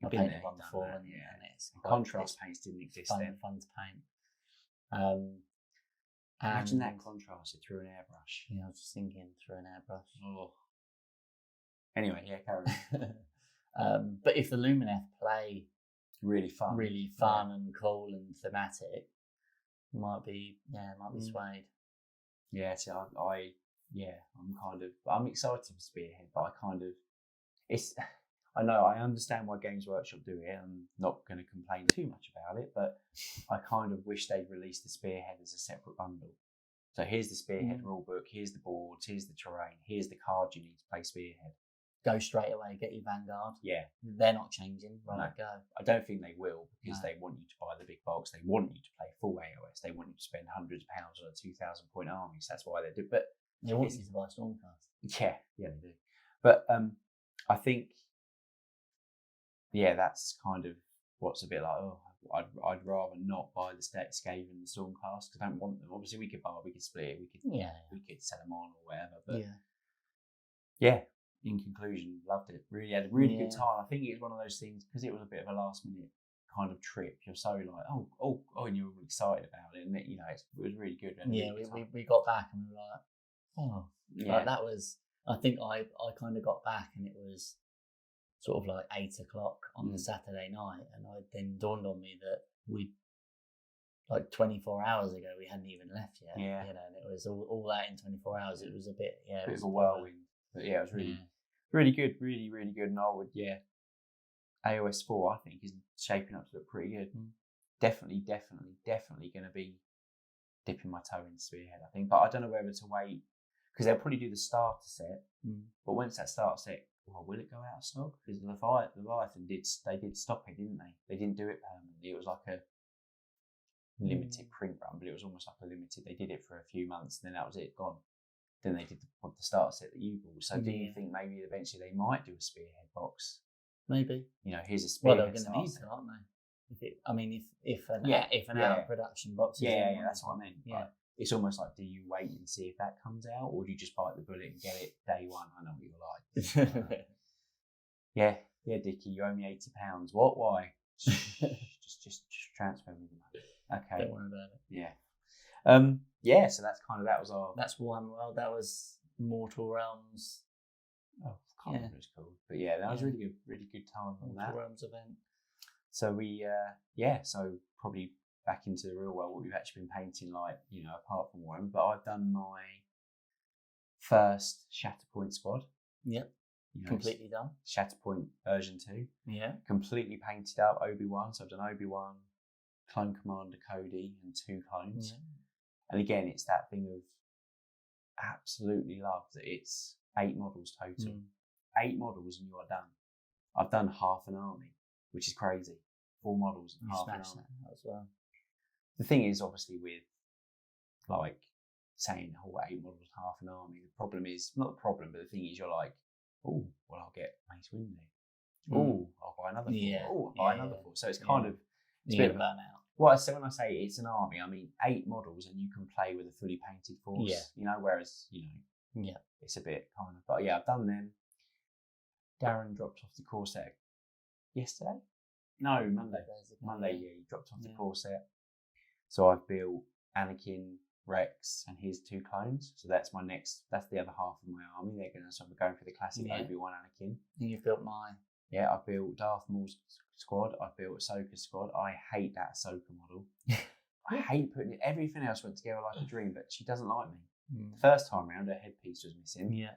[SPEAKER 1] I painted one before, and it's
[SPEAKER 2] contrast paints didn't exist then.
[SPEAKER 1] Fun to paint.
[SPEAKER 2] Imagine that contrasted through an airbrush.
[SPEAKER 1] Yeah, I was just thinking through an airbrush.
[SPEAKER 2] Oh. Anyway, carry
[SPEAKER 1] on. But if the Lumineth play
[SPEAKER 2] really fun
[SPEAKER 1] and cool and thematic, might be swayed.
[SPEAKER 2] Yeah, see, I'm excited for Spearhead, but I know, I understand why Games Workshop do it. I'm not going to complain too much about it, but I kind of wish they'd released the Spearhead as a separate bundle. So here's the Spearhead rulebook, here's the boards, here's the terrain, here's the card you need to play Spearhead.
[SPEAKER 1] Go straight away, get your Vanguard.
[SPEAKER 2] Yeah.
[SPEAKER 1] They're not changing. Right, go.
[SPEAKER 2] I don't think they will, because they want you to buy the big box. They want you to play full AOS. They want you to spend hundreds of pounds on a 2,000 point army. So that's why they do. But
[SPEAKER 1] they want you to buy Stormcast.
[SPEAKER 2] Yeah, they do. But I think, that's kind of what's a bit like, I'd rather not buy the Skaven and the Stormcast, because I don't want them. Obviously, we could split it, we could sell them on or whatever. But in conclusion, loved it. Really had a really good time. I think it was one of those things, because it was a bit of a last minute kind of trip. You're so like, oh, and you're excited about it, and it was really good.
[SPEAKER 1] We got back and we were like, like that was. I think I kind of got back, and it was sort of like 8 o'clock on the Saturday night, and it then dawned on me that we, like 24 hours ago, we hadn't even left yet.
[SPEAKER 2] Yeah.
[SPEAKER 1] And it was all that in 24 hours. It was a bit,
[SPEAKER 2] bit of a whirlwind. But it was really good, really, really good. And I would, AOS 4, I think, is shaping up to look pretty good. Definitely going to be dipping my toe in Spearhead, I think. But I don't know whether to wait, because they'll probably do the starter set. But once that starter set, will it go out of stock? Because Leviathan did stop it, didn't they? They didn't do it permanently. It was like a limited print run, but it was almost like a limited. They did it for a few months, and then that was it, gone. Then they did the starter set that you bought. So do you think maybe eventually they might do a Spearhead box?
[SPEAKER 1] Maybe.
[SPEAKER 2] Here's a Spearhead.
[SPEAKER 1] Well, they're going to need to, aren't they? If an out of production box.
[SPEAKER 2] Yeah, that's what I mean. Yeah. Like, it's almost like, do you wait and see if that comes out, or do you just bite the bullet and get it day one? I know what you're like. Yeah, Dickie, you owe me £80. What? Why? just transfer me the money. Okay.
[SPEAKER 1] Don't worry about
[SPEAKER 2] it. Yeah. So that's that's
[SPEAKER 1] Warhammer World. That was Mortal Realms.
[SPEAKER 2] Oh, I can't remember what it's called, but that was really good time on that
[SPEAKER 1] Mortal Realms event.
[SPEAKER 2] So we, so probably back into the real world, what we've actually been painting, like, apart from Warhammer. But I've done my first Shatterpoint squad.
[SPEAKER 1] Yep. Completely done.
[SPEAKER 2] Shatterpoint version 2.
[SPEAKER 1] Yeah.
[SPEAKER 2] Completely painted up Obi-Wan. So I've done Obi-Wan, Clone Commander Cody, and 2 clones. Yeah. And again, it's that thing of absolutely love that it's 8 models total. 8 models and you are done. I've done half an army, which is crazy. 4 models and half an army.
[SPEAKER 1] That as well.
[SPEAKER 2] The thing is, obviously, with like saying 8 models, half an army, the problem is, not the problem, but the thing is, you're like, I'll get Mace Windu. I'll buy another 4. I'll buy another 4. So it's kind of, it's a bit of burn out. Well, I say when I say it's an army, I mean 8 models and you can play with a fully painted force. Yeah. Whereas, it's a bit kind of, but I've done them. Darren dropped off the core set yesterday? No, Monday. Monday, he dropped off the core set. So I've built Anakin, Rex, and his 2 clones. So that's that's the other half of my army. I'm going for the classic Obi-Wan Anakin.
[SPEAKER 1] And you've built mine.
[SPEAKER 2] Yeah, I built Darth Maul's squad. I built Ahsoka's squad. I hate that Ahsoka model. I hate putting it. Everything else went together like a dream, but she doesn't like me. The first time around, her headpiece was missing.
[SPEAKER 1] Yeah.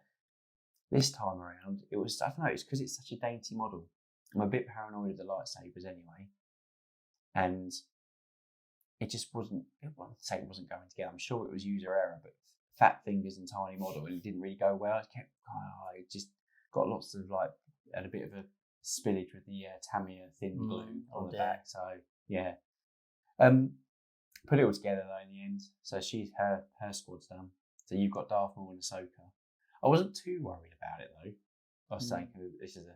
[SPEAKER 2] This time around, it was, I don't know, it's because it's such a dainty model. I'm a bit paranoid of the lightsabers anyway. And it just wasn't, I wouldn't say it wasn't going together. I'm sure it was user error, but fat fingers and tiny model, and it didn't really go well. I just got lots of had a bit of a spillage with the Tamiya thin glue on the back. So yeah, put it all together though in the end. So her squad's done. So you've got Darth Maul and Ahsoka. I wasn't too worried about it though. I was saying this is a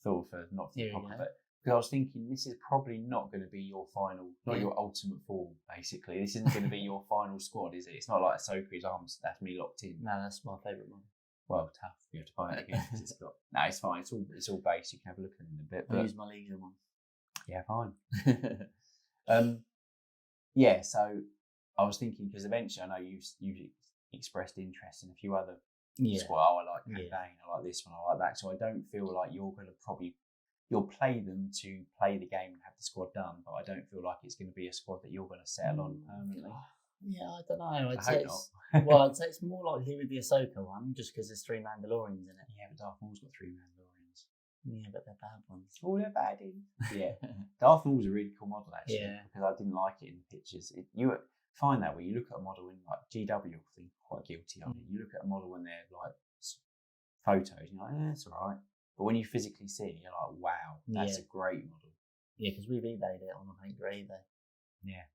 [SPEAKER 2] thought for not for the podcast, but because I was thinking this is probably not going to be your final, not your ultimate form. Basically, this isn't going to be your final squad, is it? It's not like Ahsoka's arms. That's me locked in.
[SPEAKER 1] No, that's my favourite one.
[SPEAKER 2] Well, tough. You have to buy it again because it's got. No, it's fine. It's all base. You can have a look at it in a bit.
[SPEAKER 1] I'll use my Legion one.
[SPEAKER 2] Yeah, fine. Yeah. So I was thinking because eventually I know you've expressed interest in a few other. Yeah. Well, I like Cat Bane, I like this one, I like that. So I don't feel like you're going to you'll play them to play the game and have the squad done, but I don't feel like it's going to be a squad that you're going to settle on permanently.
[SPEAKER 1] Yeah, I don't know.
[SPEAKER 2] I'd say
[SPEAKER 1] it's more likely with the Ahsoka one, just because there's 3 Mandalorians in it.
[SPEAKER 2] Yeah, but Darth Maul's got 3 Mandalorians.
[SPEAKER 1] Yeah, but they're bad ones.
[SPEAKER 2] Oh, they're bad. Yeah. Darth Maul's a really cool model, actually, because I didn't like it in the pictures. You find that when you look at a model in like GW, I think quite guilty of it. You look at a model when they're like photos, you're like, it's all right. But when you physically see it, you're like, wow, that's a great model. Yeah,
[SPEAKER 1] because we've eBayed it on a paint grade there.
[SPEAKER 2] Yeah.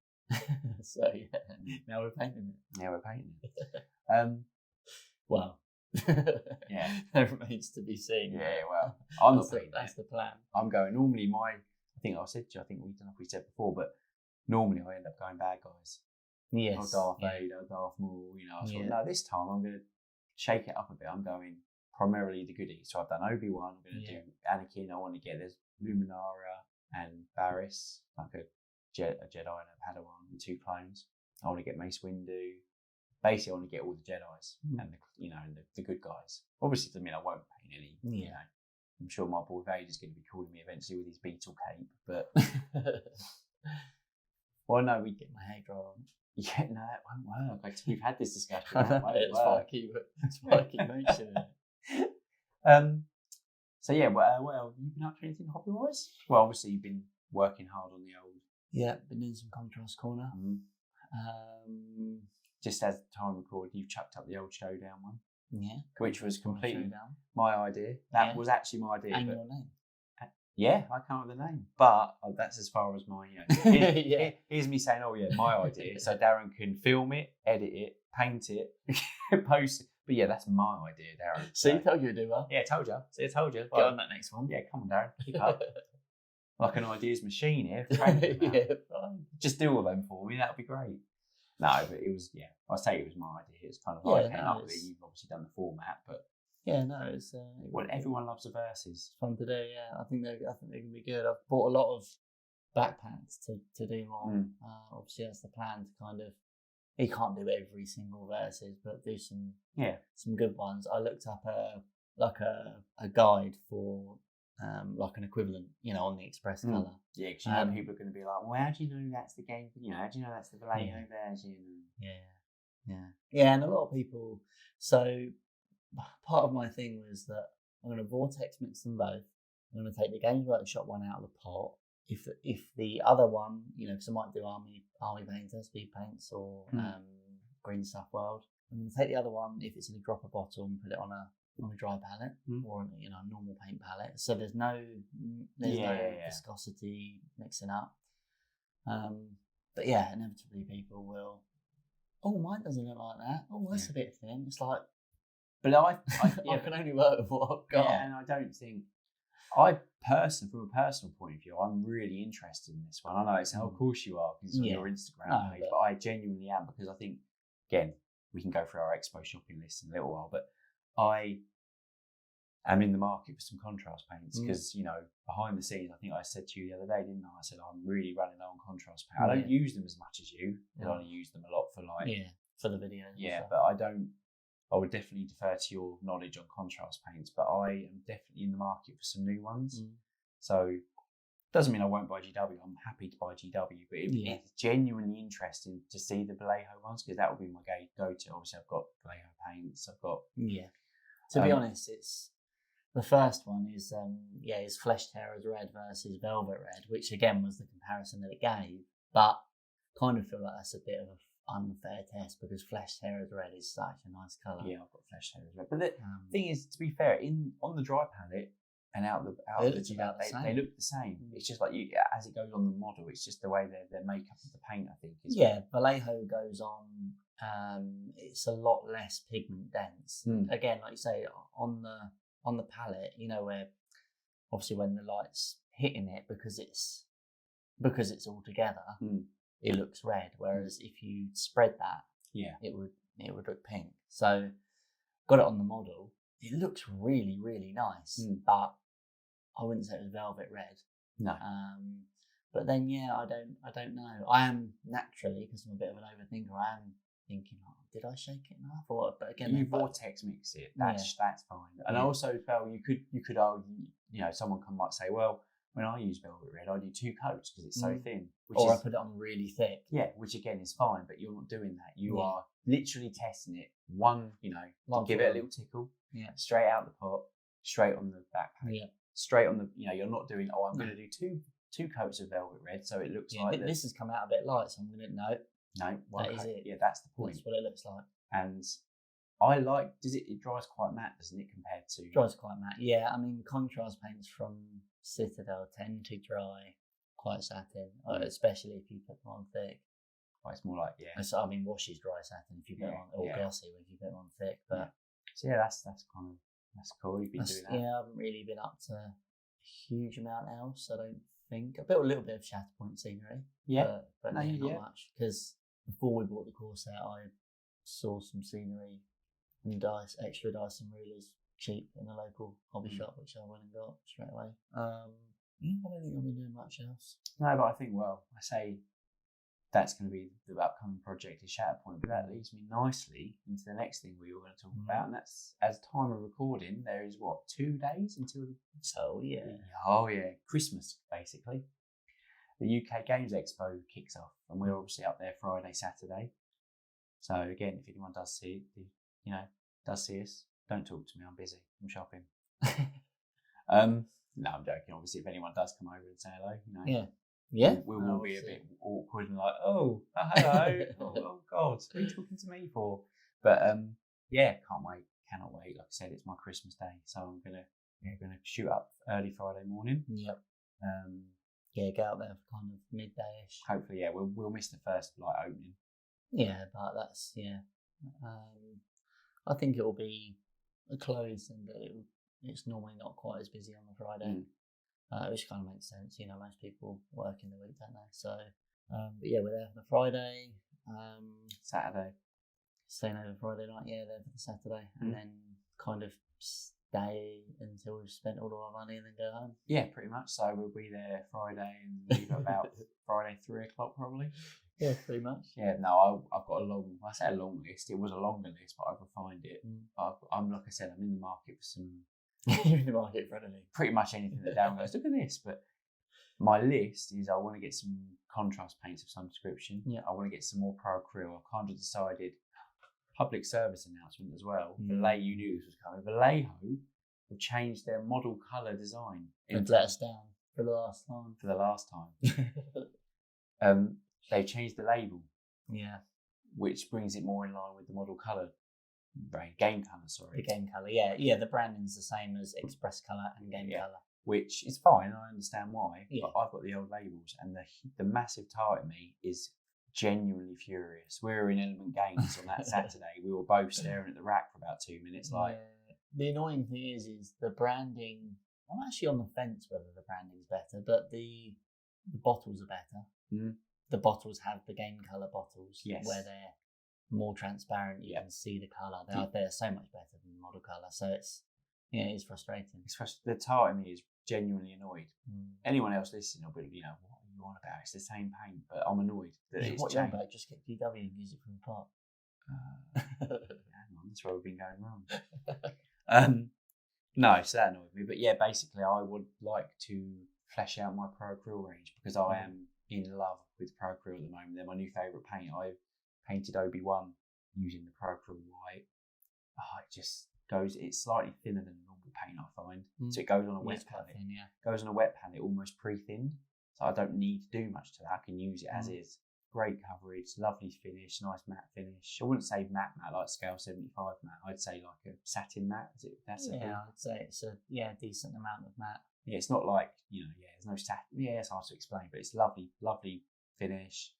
[SPEAKER 1] So now we're painting it. Well, yeah, that remains to be seen.
[SPEAKER 2] Yeah, well, I'm not painting
[SPEAKER 1] that's the plan.
[SPEAKER 2] I'm going normally. I think I said to you. I think we don't know if we said before, but normally I end up going bad guys.
[SPEAKER 1] Yes.
[SPEAKER 2] Or Darth Vader, Darth Maul. I thought, no, this time I'm going to shake it up a bit. I'm going primarily the goodies. So I've done Obi-Wan. I'm going to do Anakin. I want to get there's Luminara and Barriss, like a Jedi and a Padawan and 2 clones. I want to get Mace Windu. Basically, I want to get all the Jedis and the good guys. Obviously, it doesn't mean I won't paint any. You know, I'm sure my boy Vader's going to be calling me eventually with his beetle cape, but well, no, we
[SPEAKER 1] get my hair dry on.
[SPEAKER 2] Yeah, no, that won't work. We've had this discussion.
[SPEAKER 1] That's why I keep mentioning it.
[SPEAKER 2] So yeah, well, you've been up to anything hobby-wise? Well, obviously you've been working hard on the old.
[SPEAKER 1] Yeah, been doing some contrast corner.
[SPEAKER 2] Just as the time recorded, you've chucked up the old Showdown one.
[SPEAKER 1] Yeah,
[SPEAKER 2] which was completely my idea. That was actually my idea.
[SPEAKER 1] And your name.
[SPEAKER 2] Yeah, I can't remember the name, but that's as far as my. Here's me saying, "Oh yeah, my idea." So Darren can film it, edit it, paint it, post it. But yeah, that's my idea, Darren.
[SPEAKER 1] So you told you to do well.
[SPEAKER 2] Yeah, told you. See, I told you.
[SPEAKER 1] Get on that next one.
[SPEAKER 2] Yeah, come on, Darren. Keep up. Like an ideas machine here.
[SPEAKER 1] Fine.
[SPEAKER 2] Just do all them for me. That'd be great. No, but it was. Yeah, I say it was my idea. It's kind of like I came up with it. You've obviously done the format, but.
[SPEAKER 1] Yeah, no, it's
[SPEAKER 2] well, everyone loves the verses.
[SPEAKER 1] It's fun to do. Yeah, I think they're gonna be good. I've bought a lot of backpacks to do more. Obviously, that's the plan to kind of. You can't do every single verses, but do some good ones. I looked up a guide for like an equivalent, on the Express colour.
[SPEAKER 2] Yeah, because you know people are going to be like, well, how do you know that's the game? How do you know that's the Vallejo version?
[SPEAKER 1] Yeah, and a lot of people. So. Part of my thing was that I'm going to vortex mix them both. I'm going to take the Games Workshop one out of the pot. If the other one, because I might do army painter, speed paints, or Green Stuff World. I'm going to take the other one if it's in a dropper bottle and put it on a dry palette or a normal paint palette. So there's no viscosity mixing up. But yeah, inevitably people will. Oh, mine doesn't look like that. Oh, that's a bit thin. It's like.
[SPEAKER 2] But I
[SPEAKER 1] can only work with what I've got.
[SPEAKER 2] Yeah, and I don't think from a personal point of view, I'm really interested in this one. I know it's of course you are because it's on your Instagram page, but I genuinely am because I think again we can go through our expo shopping list in a little while, but I am in the market for some contrast paints because behind the scenes, I think I said to you the other day, didn't I? I said I'm really running low on contrast paint. I don't use them as much as you. I only use them a lot for
[SPEAKER 1] for the videos.
[SPEAKER 2] Yeah, but I would definitely defer to your knowledge on contrast paints, but I am definitely in the market for some new ones. So doesn't mean I won't buy GW. I'm happy to buy GW, but it's genuinely interesting to see the Vallejo ones because that will be my go-to. Obviously, I've got Vallejo paints. I've got
[SPEAKER 1] To be honest, it's the first one is is Flesh Tearers Red versus Velvet Red, which again was the comparison that it gave, but kind of feel like that's a bit of unfair test because Flesh Terror's red is such a nice colour.
[SPEAKER 2] Yeah, I've got Flesh Terror's red. But the thing is, to be fair, on the dry palette and out the they look the same. It's just like as it goes on the model, it's just the way their makeup of the paint, I think.
[SPEAKER 1] Vallejo goes on. It's a lot less pigment dense. Again, like you say, on the palette, where obviously when the light's hitting it because it's all together, it looks red. Whereas if you spread that, it would look pink. So got it on the model. It looks really, really nice, but I wouldn't say it was velvet red.
[SPEAKER 2] No.
[SPEAKER 1] But then I don't know. I am naturally, because I'm a bit of an overthinker, I am thinking, did I shake it enough? But again,
[SPEAKER 2] you vortex mix it. That's fine. And I also felt you could argue, someone might say, well, when I use velvet red, I do 2 coats because it's so thin.
[SPEAKER 1] I put it on really thick.
[SPEAKER 2] Yeah, which again is fine, but you're not doing that. You are literally testing it. One, give it a little tickle. Yeah. Straight out the pot, straight on the back plate. Yeah. Straight on the. You're not doing. I'm going to do two coats of velvet red, so it looks like
[SPEAKER 1] this has come out a bit light. So I'm going to
[SPEAKER 2] that
[SPEAKER 1] is it.
[SPEAKER 2] Yeah, that's the point.
[SPEAKER 1] That's what it looks like.
[SPEAKER 2] And I like. It dries quite matte, doesn't it, compared to?
[SPEAKER 1] It dries quite matte. Yeah, I mean contrast paints from Citadel tend to dry quite satin, especially if you put them on thick.
[SPEAKER 2] Well, it's more like
[SPEAKER 1] So, I mean, wash is dry satin if you put it on, or glossy if you put it on thick. But
[SPEAKER 2] so that's kind of that's cool. You've been doing that.
[SPEAKER 1] Yeah, I haven't really been up to a huge amount else. I don't think. I built a little bit of Shatterpoint scenery. Yeah, but not much because before we bought the course out, I saw some scenery and extra dice and rulers cheap in a local hobby shop, which I went and got straight away. I don't think I'll be doing much else.
[SPEAKER 2] No, but I think, I say that's going to be the upcoming project is Shatterpoint, but that leads me nicely into the next thing we were going to talk about, and that's, as time of recording, there is 2 days until Christmas, basically. The UK Games Expo kicks off, and we're obviously up there Friday, Saturday. So again, if anyone does see us, don't talk to me. I'm busy. I'm shopping. No, I'm joking. Obviously, if anyone does come over and say hello, we will be a bit awkward and like, hello. Oh God, what are you talking to me for? But can't wait. Cannot wait. Like I said, it's my Christmas day, so I'm gonna shoot up early Friday morning.
[SPEAKER 1] Yep. Get out there for kind of midday-ish.
[SPEAKER 2] Hopefully, we'll miss the first opening.
[SPEAKER 1] Yeah, but that's I think it will be closed and it's normally not quite as busy on the Friday, which kind of makes sense. Most people work in the week, don't they? So, we're there for the Friday.
[SPEAKER 2] Saturday.
[SPEAKER 1] Staying over Friday night, there for the Saturday, and then kind of stay until we've spent all of our money and then go home.
[SPEAKER 2] Yeah, pretty much. So we'll be there Friday and leave at about Friday 3:00 probably.
[SPEAKER 1] Yeah, pretty much.
[SPEAKER 2] Yeah, no, I've got a long list. It was a longer list, but I've refined it. I'm like I said, I'm in the market for some.
[SPEAKER 1] You're in the market for anything.
[SPEAKER 2] Pretty much anything that Darren goes, look at this. But my list is I want to get some contrast paints of some description. Yeah. I want to get some more Pro Acrylic. I kind of decided public service announcement as well. Vallejo, you knew this was coming. Vallejo have changed their model colour design.
[SPEAKER 1] And let us down for the last time.
[SPEAKER 2] They've changed the label.
[SPEAKER 1] Yeah.
[SPEAKER 2] Which brings it more in line with the model colour. Game colour, sorry.
[SPEAKER 1] The game colour, yeah. The branding's the same as Express Colour and Game Colour.
[SPEAKER 2] Which is fine, I understand why. Yeah. But I've got the old labels, and the massive tart in me is genuinely furious. We were in Element Games on that Saturday. We were both staring at the rack for about 2 minutes.
[SPEAKER 1] The annoying thing is the branding. I'm actually on the fence whether the branding's better, but the bottles are better. The bottles have the game colour bottles, where they're more transparent. You can see the colour. They're so much better than the model colour. So it's frustrating.
[SPEAKER 2] The tart in me is genuinely annoyed. Anyone else listening will be, what are you on about? It's the same paint, but I'm annoyed that it's
[SPEAKER 1] what changed. About? Just get DW and use it from the pot.
[SPEAKER 2] Hang on, that's where we've been going wrong. No, so that annoyed me. But basically, I would like to flesh out my Pro Acrylic range because I am in love with Pro Acrylic at the moment. They're my new favourite paint. I've painted Obi-Wan using the Pro Acrylic white. It just goes. It's slightly thinner than a normal paint, I find. So it goes on a wet palette. Goes on a wet palette, almost pre-thinned. So I don't need to do much to that. I can use it as is. great coverage, lovely finish, nice matte finish. I wouldn't say matte like scale 75 matte. I'd say like a satin matte. Is it?
[SPEAKER 1] I'd say it's a decent amount of matte.
[SPEAKER 2] Yeah, it's not like, there's no satin. Yeah, it's hard to explain, but it's lovely finish.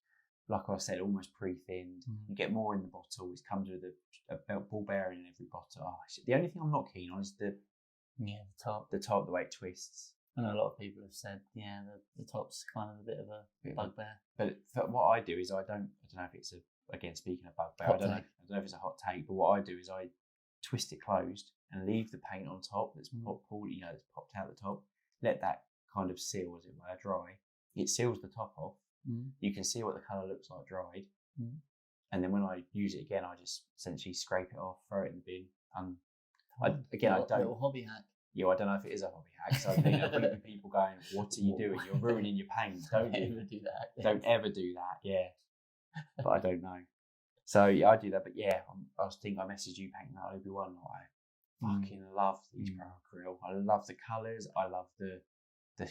[SPEAKER 2] Like I said, almost pre-thinned. You get more in the bottle. It comes with a ball bearing in every bottle. The only thing I'm not keen on is the top, the way it twists.
[SPEAKER 1] I know a lot of people have said, the top's kind of a bit of a bugbear.
[SPEAKER 2] But what I do is I don't know if it's again speaking of bugbear, I don't know if it's a hot take, but what I do is I twist it closed and leave the paint on top that's pulled, that's popped out the top. Let that kind of seal, as it were, dry. It seals the top off. You can see what the colour looks like dried. And then when I use it again, I just essentially scrape it off, throw it in the bin. I don't.
[SPEAKER 1] Little hobby hack.
[SPEAKER 2] Yeah, I don't know if it is a hobby hack. So I think people going, "What are you doing? You're ruining your paint. Don't
[SPEAKER 1] ever do that.
[SPEAKER 2] Don't ever do that." Yeah, but I don't know. So yeah, I do that. But yeah, I messaged you painting that Obi-Wan. I fucking love these Pro Acryl. I love the colours. I love the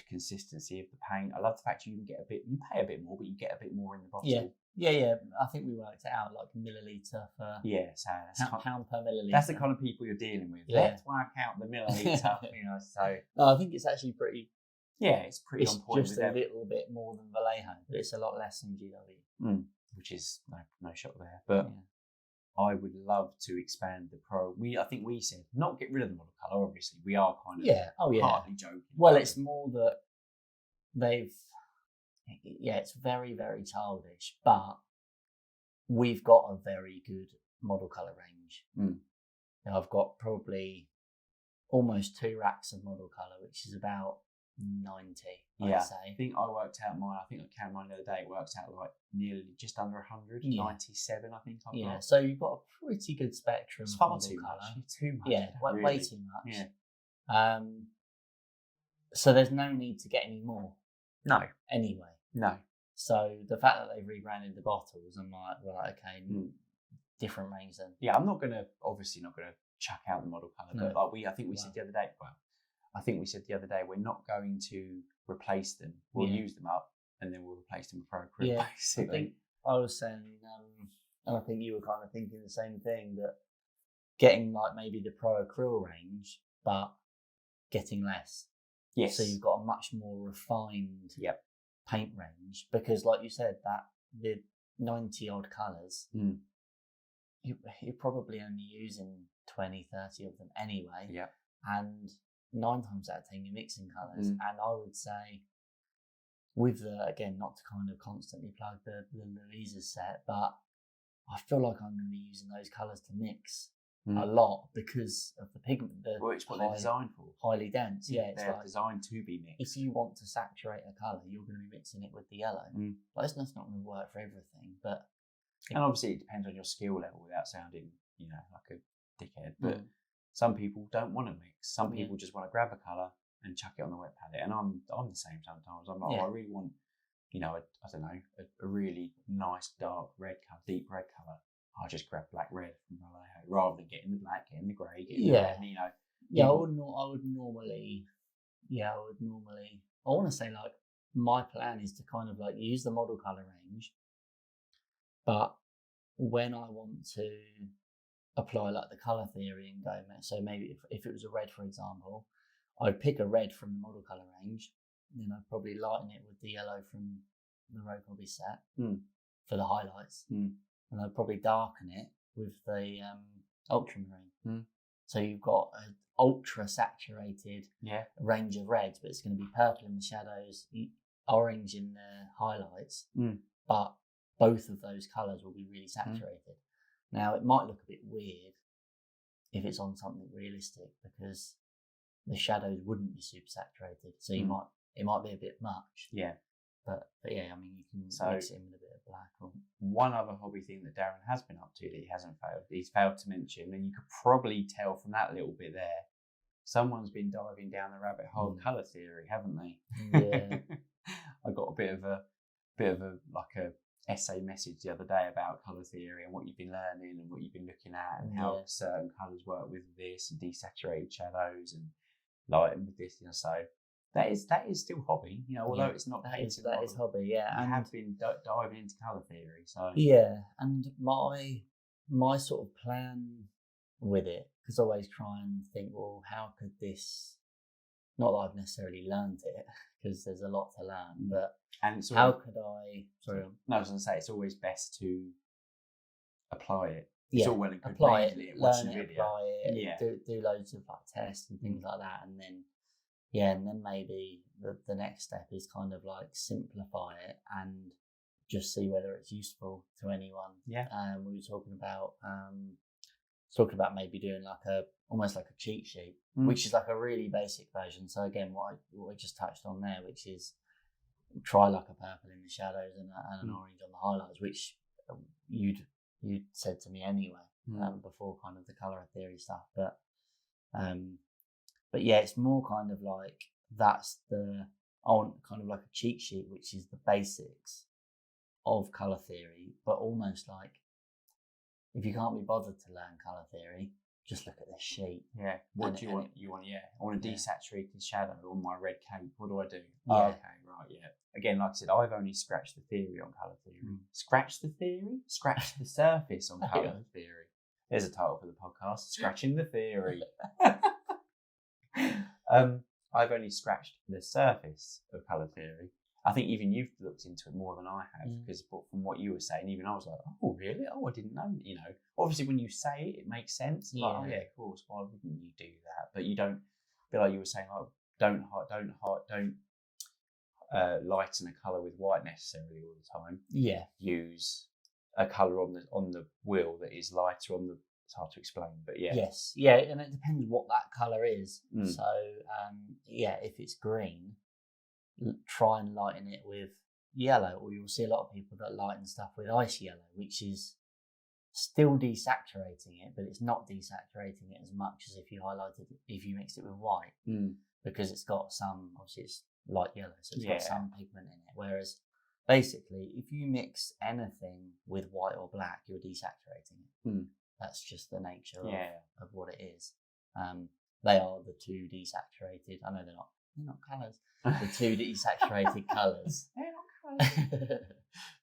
[SPEAKER 2] consistency of the paint. I love the fact you pay a bit more, but you get a bit more in the bottle.
[SPEAKER 1] Yeah. I think we worked it out like milliliter for
[SPEAKER 2] so
[SPEAKER 1] pound per milliliter.
[SPEAKER 2] That's the kind of people you're dealing with.
[SPEAKER 1] Yeah.
[SPEAKER 2] Let's work out the milliliter. So
[SPEAKER 1] no, I think it's actually pretty.
[SPEAKER 2] Yeah, it's pretty on point.
[SPEAKER 1] Just a little bit more than Vallejo, but it's a lot less than GW.
[SPEAKER 2] Which is no shock there. But I would love to expand the Pro. I think we said not get rid of the model colour. Obviously, we are kind of partly joking.
[SPEAKER 1] Well, it's more that it's very, very childish, but we've got a very good model colour range. I've got probably almost 2 racks of model colour, which is about 90, I'd say.
[SPEAKER 2] I think I worked out mine. I think I counted mine the other day. It worked out like nearly just under 100, 97, I think.
[SPEAKER 1] So you've got a pretty good spectrum.
[SPEAKER 2] It's far too much. Too much.
[SPEAKER 1] Yeah,
[SPEAKER 2] really.
[SPEAKER 1] Way too much.
[SPEAKER 2] Yeah.
[SPEAKER 1] So there's no need to get any more.
[SPEAKER 2] No.
[SPEAKER 1] Anyway.
[SPEAKER 2] No.
[SPEAKER 1] So the fact that they've rebranded the bottles, I'm like, right, okay, different range then.
[SPEAKER 2] Yeah, I'm obviously not gonna chuck out the model colour, but I think we said the other day. Well, I think we said the other day we're not going to replace them. We'll use them up and then we'll replace them with Pro Acryl. Basically.
[SPEAKER 1] I think I was saying, and I think you were kind of thinking the same thing, that getting like maybe the Pro Acryl range, but getting less.
[SPEAKER 2] Yes.
[SPEAKER 1] So you've got a much more refined paint range, because like you said, that the 90 odd colours, you're probably only using 20, 30 of them anyway.
[SPEAKER 2] Yeah.
[SPEAKER 1] And 9 times out of 10 you're mixing colours. And I would say with again, not to kind of constantly plug the Louisa's set, but I feel like I'm going to be using those colours to mix a lot because of the pigment.
[SPEAKER 2] It's what they're designed for.
[SPEAKER 1] Highly dense. Yeah, it's
[SPEAKER 2] they're designed to be mixed.
[SPEAKER 1] If you want to saturate a colour, you're going to be mixing it with the yellow. But it's not going to work for everything. But
[SPEAKER 2] and obviously it depends on your skill level without sounding, like a dickhead. But some people don't want to mix. Some people just want to grab a colour and chuck it on the wet palette. And I'm the same sometimes. I'm like, I really want, I don't know, a really nice dark red colour, deep red colour. I'll just grab black red from Vallejo rather than getting the black, getting the grey, getting the red.
[SPEAKER 1] I would normally. I want to say like my plan is to kind of like use the model colour range, but when I want to apply like the colour theory and go, so maybe if it was a red, for example, I'd pick a red from the model colour range, then I'd probably lighten it with the yellow from the Rogue Hobby set for the highlights, and I'd probably darken it with the ultramarine. So you've got an ultra saturated range of reds, but it's going to be purple in the shadows, orange in the highlights, but both of those colours will be really saturated. Now, it might look a bit weird if it's on something realistic because the shadows wouldn't be super saturated, so it might be a bit much. Yeah. But yeah, I mean, you can mix it in with a bit of black.
[SPEAKER 2] One other hobby thing that Darren has been up to that he hasn't failed, he's failed to mention, and you could probably tell from that little bit there, someone's been diving down the rabbit hole of colour theory, haven't they?
[SPEAKER 1] Yeah.
[SPEAKER 2] I got a bit of a like a essay message the other day about colour theory and what you've been learning and what you've been looking at and how certain colours work with this and desaturated shadows and lighting with this, so That is still hobby, although it's not
[SPEAKER 1] that is hobby, yeah.
[SPEAKER 2] I have been diving into colour theory, so
[SPEAKER 1] and my sort of plan with it, because I always try and think, well, how could this? Not that I've necessarily learned it, because there's a lot to learn, but how could I? Sorry,
[SPEAKER 2] no, I was going to say it's always best to apply it.
[SPEAKER 1] Yeah,
[SPEAKER 2] it's all well and good
[SPEAKER 1] apply it,
[SPEAKER 2] learn
[SPEAKER 1] it, apply it, do loads of tests and things like that, and then. Yeah, and then maybe the next step is kind of like simplify it and just see whether it's useful to anyone. Yeah. We were talking about maybe doing almost like a cheat sheet, which is like a really basic version. So again, what we just touched on there, which is try like a purple in the shadows and an orange on the highlights, which you'd said to me anyway before kind of the colour theory stuff, But yeah, it's more kind of like that's kind of like a cheat sheet, which is the basics of colour theory, but almost like if you can't be bothered to learn colour theory, just look at this sheet.
[SPEAKER 2] Yeah. What do you want? I want a desaturated shadow on my red cape. What do I do?
[SPEAKER 1] Yeah.
[SPEAKER 2] Oh, okay, right, yeah. Again, like I said, I've only scratched the theory on colour theory. Scratch the theory? Scratch the surface on colour theory. There's a title for the podcast, Scratching the Theory. I've only scratched the surface of colour theory. I think even you've looked into it more than I have, because from what you were saying, even I was like, oh really? Oh, I didn't know. Obviously when you say it makes sense.
[SPEAKER 1] Yeah.
[SPEAKER 2] Like, oh yeah, of course. Why wouldn't you do that? But you don't feel like you were saying, like, don't lighten a colour with white necessarily all the time.
[SPEAKER 1] Yeah.
[SPEAKER 2] Use a colour on the wheel that is lighter on the. It's hard to explain, but yeah.
[SPEAKER 1] Yes, yeah, and it depends what that colour is. So, if it's green, try and lighten it with yellow, or you'll see a lot of people that lighten stuff with ice yellow, which is still desaturating it, but it's not desaturating it as much as if you mixed it with white, because it's got obviously it's light yellow, so it's got some pigment in it. Whereas basically, if you mix anything with white or black, you're desaturating it. That's just the nature of what it is. They are the two desaturated. I know they're not colours. The two desaturated colours.
[SPEAKER 2] They're not colours.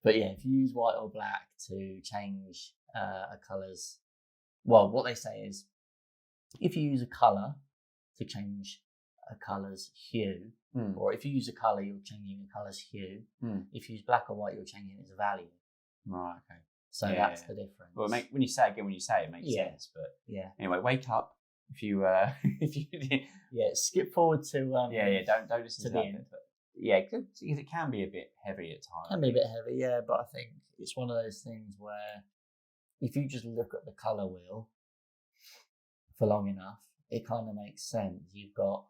[SPEAKER 1] But yeah, if you use white or black to change a colour's, well, what they say is, if you use a colour to change a colour's hue, or if you use a colour, you're changing a colour's hue. If you use black or white, you're changing its value.
[SPEAKER 2] Right. Okay.
[SPEAKER 1] So that's the difference.
[SPEAKER 2] Well, when you say it makes sense. But anyway, wake up if you
[SPEAKER 1] skip forward to
[SPEAKER 2] don't listen to
[SPEAKER 1] the end.
[SPEAKER 2] But because it can be a bit heavy at times.
[SPEAKER 1] Can be a bit heavy, yeah. But I think it's one of those things where if you just look at the colour wheel for long enough, it kind of makes sense. You've got,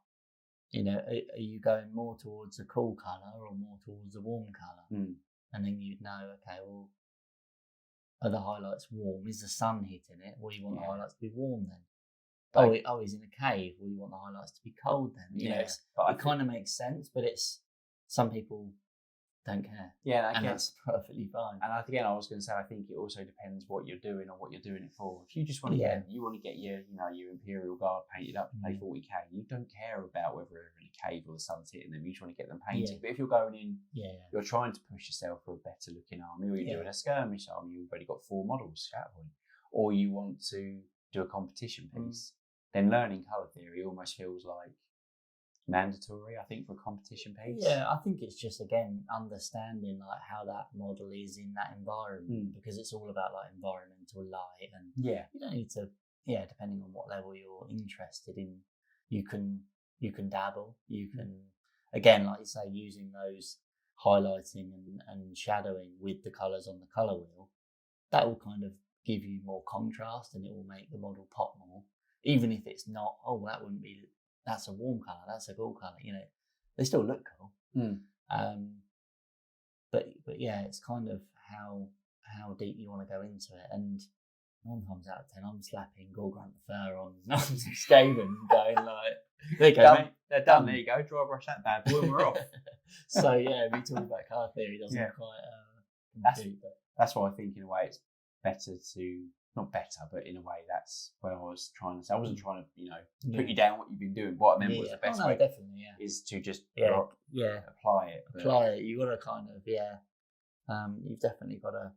[SPEAKER 1] are you going more towards a cool colour or more towards a warm colour? And then you'd know, okay, well, are the highlights warm? Is the sun hitting it? Well, you want the highlights to be warm then. He's in a cave. Well, you want the highlights to be cold then. It kind of makes sense, but some people don't care.
[SPEAKER 2] Yeah,
[SPEAKER 1] and that's perfectly fine.
[SPEAKER 2] And again, I was going to say, I think it also depends what you're doing or what you're doing it for. If you just want to get your Imperial Guard painted up and pay 40k, you don't care about whether they're in a cave or the sun's hitting them. You just want to get them painted.
[SPEAKER 1] Yeah.
[SPEAKER 2] But if you're going in, you're trying to push yourself for a better looking army, or you're doing a skirmish army, you've already got 4 models at that point, or you want to do a competition piece, then learning colour theory almost feels like mandatory, I think, for a competition piece.
[SPEAKER 1] Yeah, I think it's just, again, understanding like how that model is in that environment, because it's all about like environmental light, and you don't need to, depending on what level you're interested in, you can dabble, you can, again, like you say, using those highlighting and shadowing with the colours on the colour wheel, that will kind of give you more contrast and it will make the model pop more, even if it's not, that's a warm colour, that's a cool colour, they still look cool. But yeah, it's kind of how deep you want to go into it. And 9 times out of 10, I'm slapping Gorgrunt the Fur on Skaven, going like, there you go, mate.
[SPEAKER 2] They're done. There you go. Dry brush that bad boy and we're off.
[SPEAKER 1] So yeah, we talk about colour theory doesn't quite compute.
[SPEAKER 2] That's why I think in a way it's better to not better, but in a way, that's where I was trying to say. I wasn't trying to, put you down what you've been doing. What I meant was the best way
[SPEAKER 1] definitely,
[SPEAKER 2] is to just
[SPEAKER 1] apply
[SPEAKER 2] it.
[SPEAKER 1] Apply it. You got to kind of, you've definitely got to,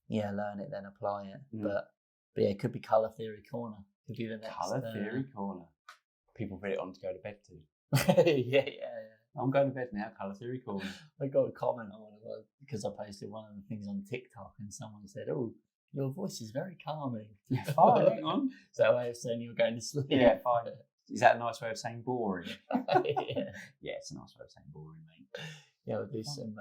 [SPEAKER 1] learn it, then apply it. But yeah, it could be colour theory corner. Could be the next
[SPEAKER 2] colour theory corner. People put it on to go to bed too.
[SPEAKER 1] yeah.
[SPEAKER 2] I'm going to bed now. Colour theory corner.
[SPEAKER 1] I got a comment on it because I posted one of the things on TikTok, and someone said, "Oh, your voice is very calming."
[SPEAKER 2] Yeah, fine. Hang on.
[SPEAKER 1] Is that a way of saying you were going to sleep?
[SPEAKER 2] Yeah, fine. Is that a nice way of saying boring?
[SPEAKER 1] Yeah,
[SPEAKER 2] it's a nice way of saying boring, mate.
[SPEAKER 1] Yeah, we'll do some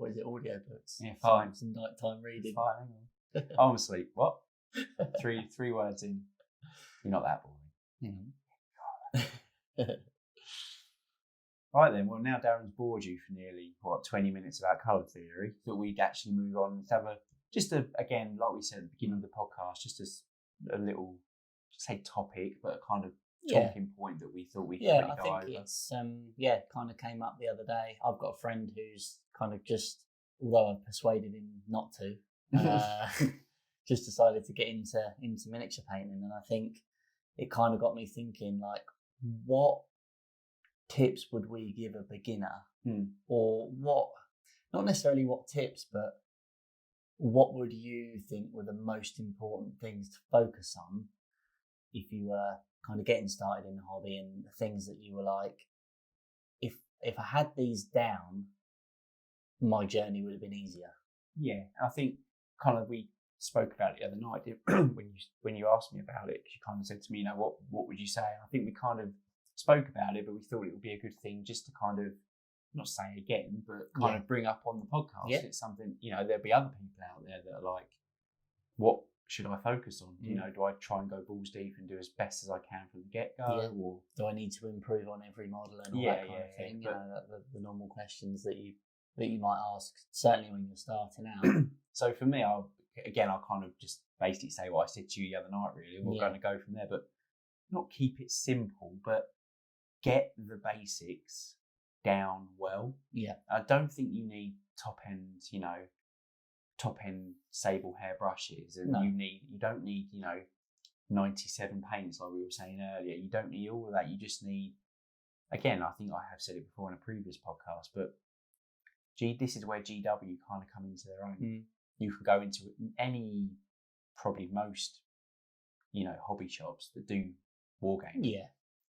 [SPEAKER 1] audio books.
[SPEAKER 2] Yeah, fine.
[SPEAKER 1] Some nighttime reading.
[SPEAKER 2] Fine, hang on. I'm asleep. What? Three words in. You're not that boring. Right then, well now Darren's bored you for nearly 20 minutes about colour theory. Thought we'd actually move on and have again, like we said at the beginning of the podcast, just a little, say topic, but a kind of talking point that we thought we could really go over.
[SPEAKER 1] It's kind of came up the other day. I've got a friend who's kind of just, although I've persuaded him not to, just decided to get into miniature painting, and I think it kind of got me thinking, like, what tips would we give a beginner, or what? Not necessarily what tips, but what would you think were the most important things to focus on if you were kind of getting started in the hobby, and the things that you were like, if I had these down, my journey would have been easier.
[SPEAKER 2] Yeah, I think kind of we spoke about it the other night when you asked me about it, because you kind of said to me, what would you say? And I think we kind of spoke about it, but we thought it would be a good thing just to kind of not say again, but kind of bring up on the podcast. Yeah. It's something, there'll be other people out there that are like, what should I focus on? Do I try and go balls deep and do as best as I can from the get-go? Or
[SPEAKER 1] do I need to improve on every model and all that kind of thing? The normal questions that you might ask, certainly when you're starting out.
[SPEAKER 2] So for me, I'll kind of just basically say what I said to you the other night, really. We're going to go from there, but not keep it simple, but get the basics down well. Yeah. I don't think you need top end sable hair brushes, and you don't need 97 paints like we were saying earlier. You don't need all of that. You just need, again, I think I have said it before in a previous podcast, but this is where GW kind of come into their own. You can go into probably most hobby shops that do wargaming. Yeah.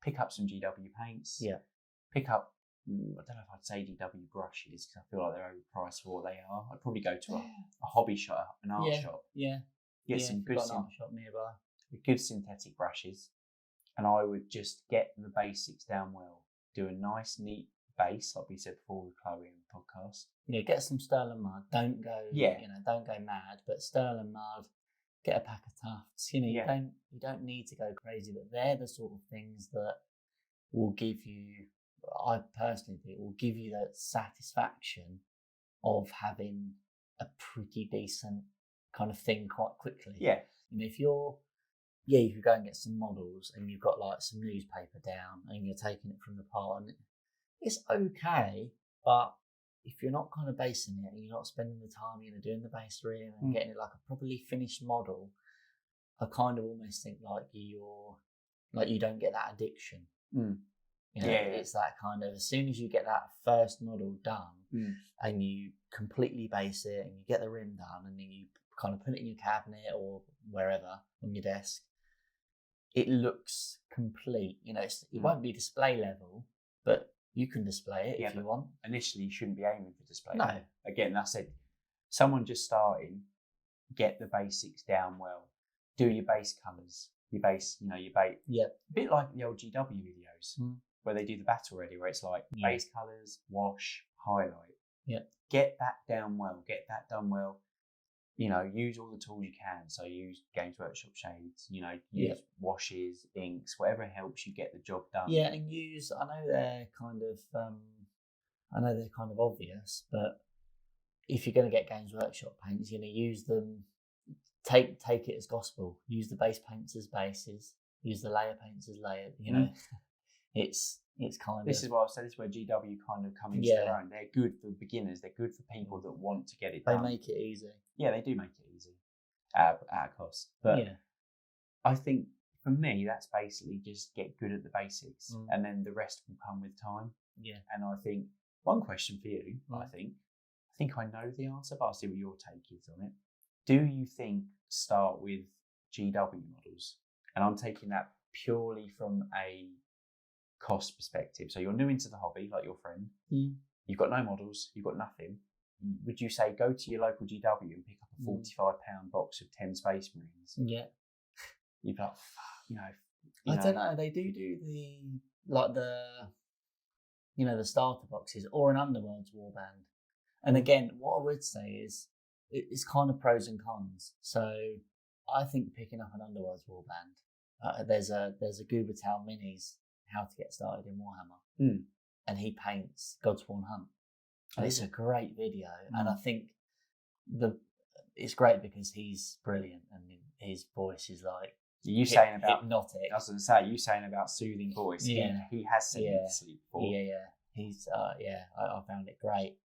[SPEAKER 2] Pick up some GW paints. Yeah. Pick up, I don't know if I'd say GW brushes, because I feel like they're overpriced for what they are. I'd probably go to a hobby shop, an art shop. Yeah. Get some good
[SPEAKER 1] art shop nearby.
[SPEAKER 2] Good synthetic brushes, and I would just get the basics down well. Do a nice, neat base, like we said before with Chloe in the podcast.
[SPEAKER 1] Yeah, get some Sterling mud. Don't go, don't go mad. But Sterling mud, get a pack of tufts. You don't need to go crazy. But they're the sort of things that will give you, I personally think, will give you that satisfaction of having a pretty decent kind of thing quite quickly. Yeah. If you're, you could go and get some models and you've got like some newspaper down and you're taking it from the part, and it's okay, but if you're not kind of basing it and you're not spending the time, doing the base rim and getting it like a properly finished model, I kind of almost think like you don't get that addiction. It's that kind of, as soon as you get that first model done and you completely base it and you get the rim done and then you kind of put it in your cabinet or wherever on your desk, it looks complete. It won't be display level, but you can display it if you want.
[SPEAKER 2] Initially, you shouldn't be aiming for display. No. Again, that's it. Someone just starting, get the basics down well. Do your base colours. Your base, a bit like the old GW videos where they do the battle ready, where it's like base colours, wash, highlight. Yeah. Get that down well. Get that done well. Use all the tools you can. So use Games Workshop shades, use washes, inks, whatever helps you get the job done.
[SPEAKER 1] Yeah, and I know they're kind of obvious, but if you're going to get Games Workshop paints, use them, take it as gospel. Use the base paints as bases, use the layer paints as layers, It's kind of...
[SPEAKER 2] This is what I've said, this is where GW kind of come into their own. They're good for beginners, they're good for people that want to get it done.
[SPEAKER 1] They make it easy.
[SPEAKER 2] Yeah, they do make it easy. at a cost. But
[SPEAKER 1] yeah,
[SPEAKER 2] I think for me, that's basically just get good at the basics, and then the rest will come with time.
[SPEAKER 1] yeah.
[SPEAKER 2] And I think one question for you, I think I know the answer, but I'll see what your take is on it. Do you think start with GW models? And I'm taking that purely from a cost perspective. So you're new into the hobby, like your friend. You've got no models, you've got nothing. Would you say go to your local GW and pick up a £45 box of 10 Space Marines?
[SPEAKER 1] Yeah.
[SPEAKER 2] You'd be like,
[SPEAKER 1] I don't know. They do the starter boxes or an Underworld's warband. And again, what I would say is it's kind of pros and cons. So I think picking up an Underworld's warband, there's a Goober Town Minis How to Get Started in Warhammer, and he paints Godsworn Hunt, and it's a great video. And I think it's great because he's brilliant and his voice is like
[SPEAKER 2] saying about
[SPEAKER 1] hypnotic.
[SPEAKER 2] I was going to say, you saying about soothing voice.
[SPEAKER 1] Yeah,
[SPEAKER 2] he has sent me to sleep before.
[SPEAKER 1] Yeah. He's I found it great.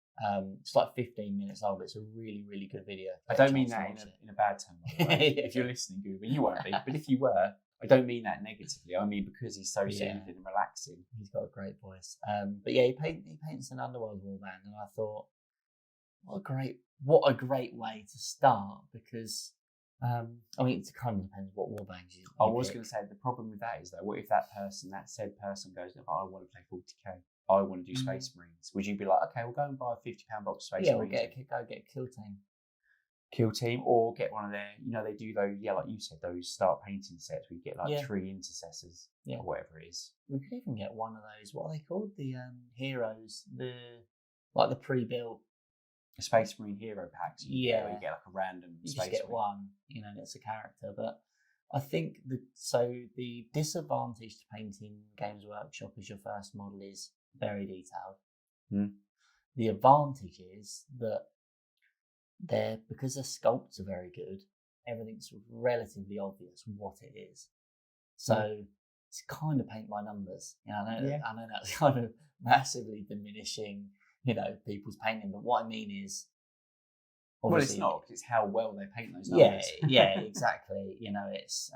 [SPEAKER 1] It's like 15 minutes long, but it's a really, really good video.
[SPEAKER 2] I don't mean that in a bad tone, by the way. If you're listening, Goober, you won't be. But if you were, I don't mean that negatively. I mean because he's so soothing and relaxing.
[SPEAKER 1] He's got a great voice. But yeah, he paints an Underworld warband, and I thought, what a great way to start, because I mean, it kind of depends what warbands you
[SPEAKER 2] I was going to say, the problem with that is though, what if that said person goes, I want to play 40k, I want to do Space Marines. Would you be like, okay, we'll go and buy a £50 box of Space Marines?
[SPEAKER 1] Yeah, we'll go get a
[SPEAKER 2] kill team, or get one of their, they do those, like you said, those start painting sets where you get like 3 intercessors or whatever it is.
[SPEAKER 1] We could even get one of those, what are they called? The heroes, the pre-built
[SPEAKER 2] Space Marine hero packs. You get like a random
[SPEAKER 1] you
[SPEAKER 2] Space
[SPEAKER 1] just get
[SPEAKER 2] Marine.
[SPEAKER 1] one, and it's a character. But I think the disadvantage to painting Games Workshop as your first model is very detailed. The advantage is that because the sculpts are very good, everything's relatively obvious what it is. So it's kind of paint by numbers. I know that's kind of massively diminishing, people's painting. But what I mean is,
[SPEAKER 2] well, it's not. It's how well they paint those numbers.
[SPEAKER 1] Yeah, exactly. It's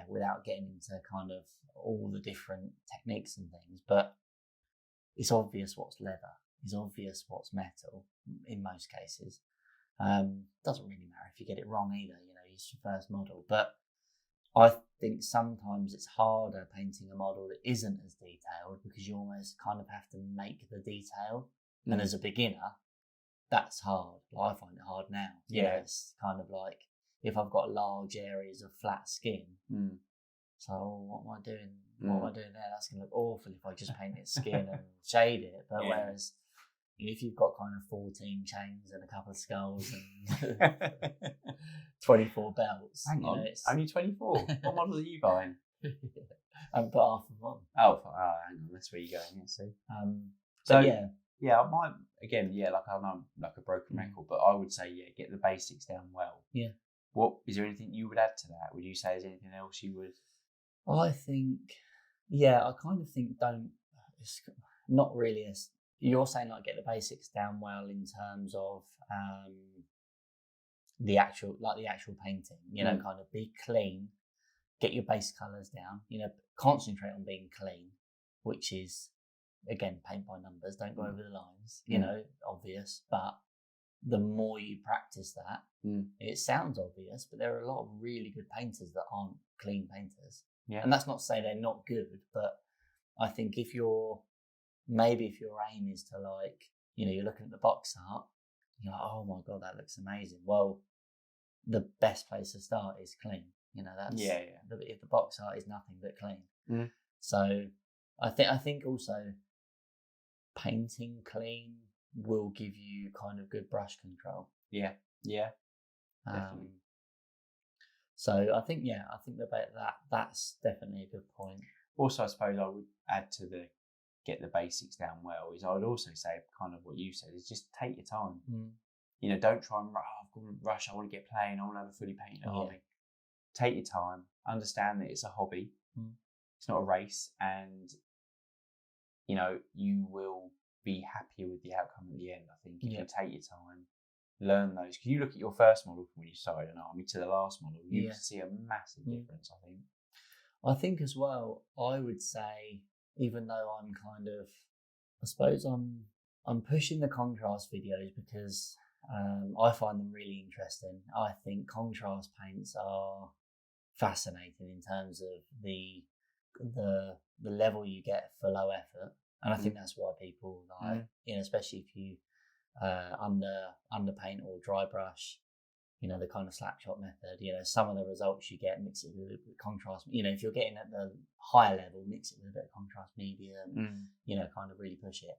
[SPEAKER 1] without getting into kind of all the different techniques and things, but it's obvious what's leather. It's obvious what's metal in most cases. Doesn't really matter if you get it wrong either. It's your first model, but I think sometimes it's harder painting a model that isn't as detailed because you almost kind of have to make the detail. And as a beginner, that's hard. I find it hard now. It's kind of like if I've got large areas of flat skin. So what am I doing? What am I doing there? That's going to look awful if I just paint its skin and shade it. But whereas if you've got kind of 14 chains and a couple of skulls and 24 belts.
[SPEAKER 2] Hang on, only 24? What models are you buying?
[SPEAKER 1] And put half of one.
[SPEAKER 2] Oh, hang on, that's where you're going. I might, again, like I know I'm like a broken record, but I would say, get the basics down well.
[SPEAKER 1] Yeah.
[SPEAKER 2] What is there anything you would add to that? Would you say there's anything else you would?
[SPEAKER 1] I think, I kind of think it's not really as, you're saying like get the basics down well in terms of the actual painting, kind of be clean, get your base colours down, concentrate on being clean, which is, again, paint by numbers, don't go over the lines, obvious, but the more you practice that, it sounds obvious, but there are a lot of really good painters that aren't clean painters. Yeah. And that's not to say they're not good, but I think if your aim is to you're looking at the box art, you're like, oh my God, that looks amazing. Well, the best place to start is clean. That's if the box art is nothing but clean. So I think also painting clean will give you kind of good brush control. Yeah. Definitely. So I think that's definitely a good point. Also,
[SPEAKER 2] I suppose I would add to the get the basics down well is I would also say kind of what you said is just take your time. Don't try and rush. I want to get playing. I want to have a fully painted army. Take your time. Understand that it's a hobby. It's not a race, and you will be happier with the outcome at the end. I think if you take your time learn those. Because you look at your first model from when you started an army to the last model, you can see a massive difference, I think.
[SPEAKER 1] I think as well, I would say, even though I'm kind of, I suppose I'm pushing the contrast videos because I find them really interesting. I think contrast paints are fascinating in terms of the level you get for low effort, and I think that's why people like, especially if you underpaint or dry brush, the kind of slap shot method, some of the results you get, mix it with contrast, if you're getting at the higher level, mix it with a bit of contrast medium, kind of really push it.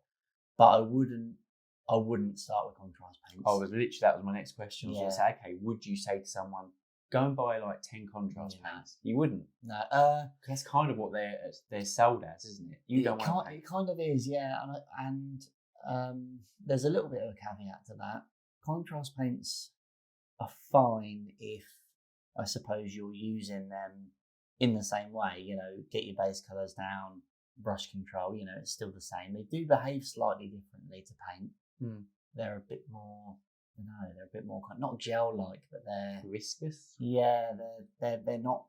[SPEAKER 1] But I wouldn't start with contrast paints.
[SPEAKER 2] That was my next question. I was going to say, okay, would you say to someone, go and buy like 10 contrast paints? You wouldn't.
[SPEAKER 1] No.
[SPEAKER 2] That's kind of what they're sold as, isn't it?
[SPEAKER 1] It kind of is, yeah. And there's a little bit of a caveat to that. Contrast paints are fine if, I suppose, you're using them in the same way. Get your base colours down, brush control. It's still the same. They do behave slightly differently to paint. They're a bit more. They're a bit more not gel-like, but they're
[SPEAKER 2] viscous.
[SPEAKER 1] Yeah, they're not.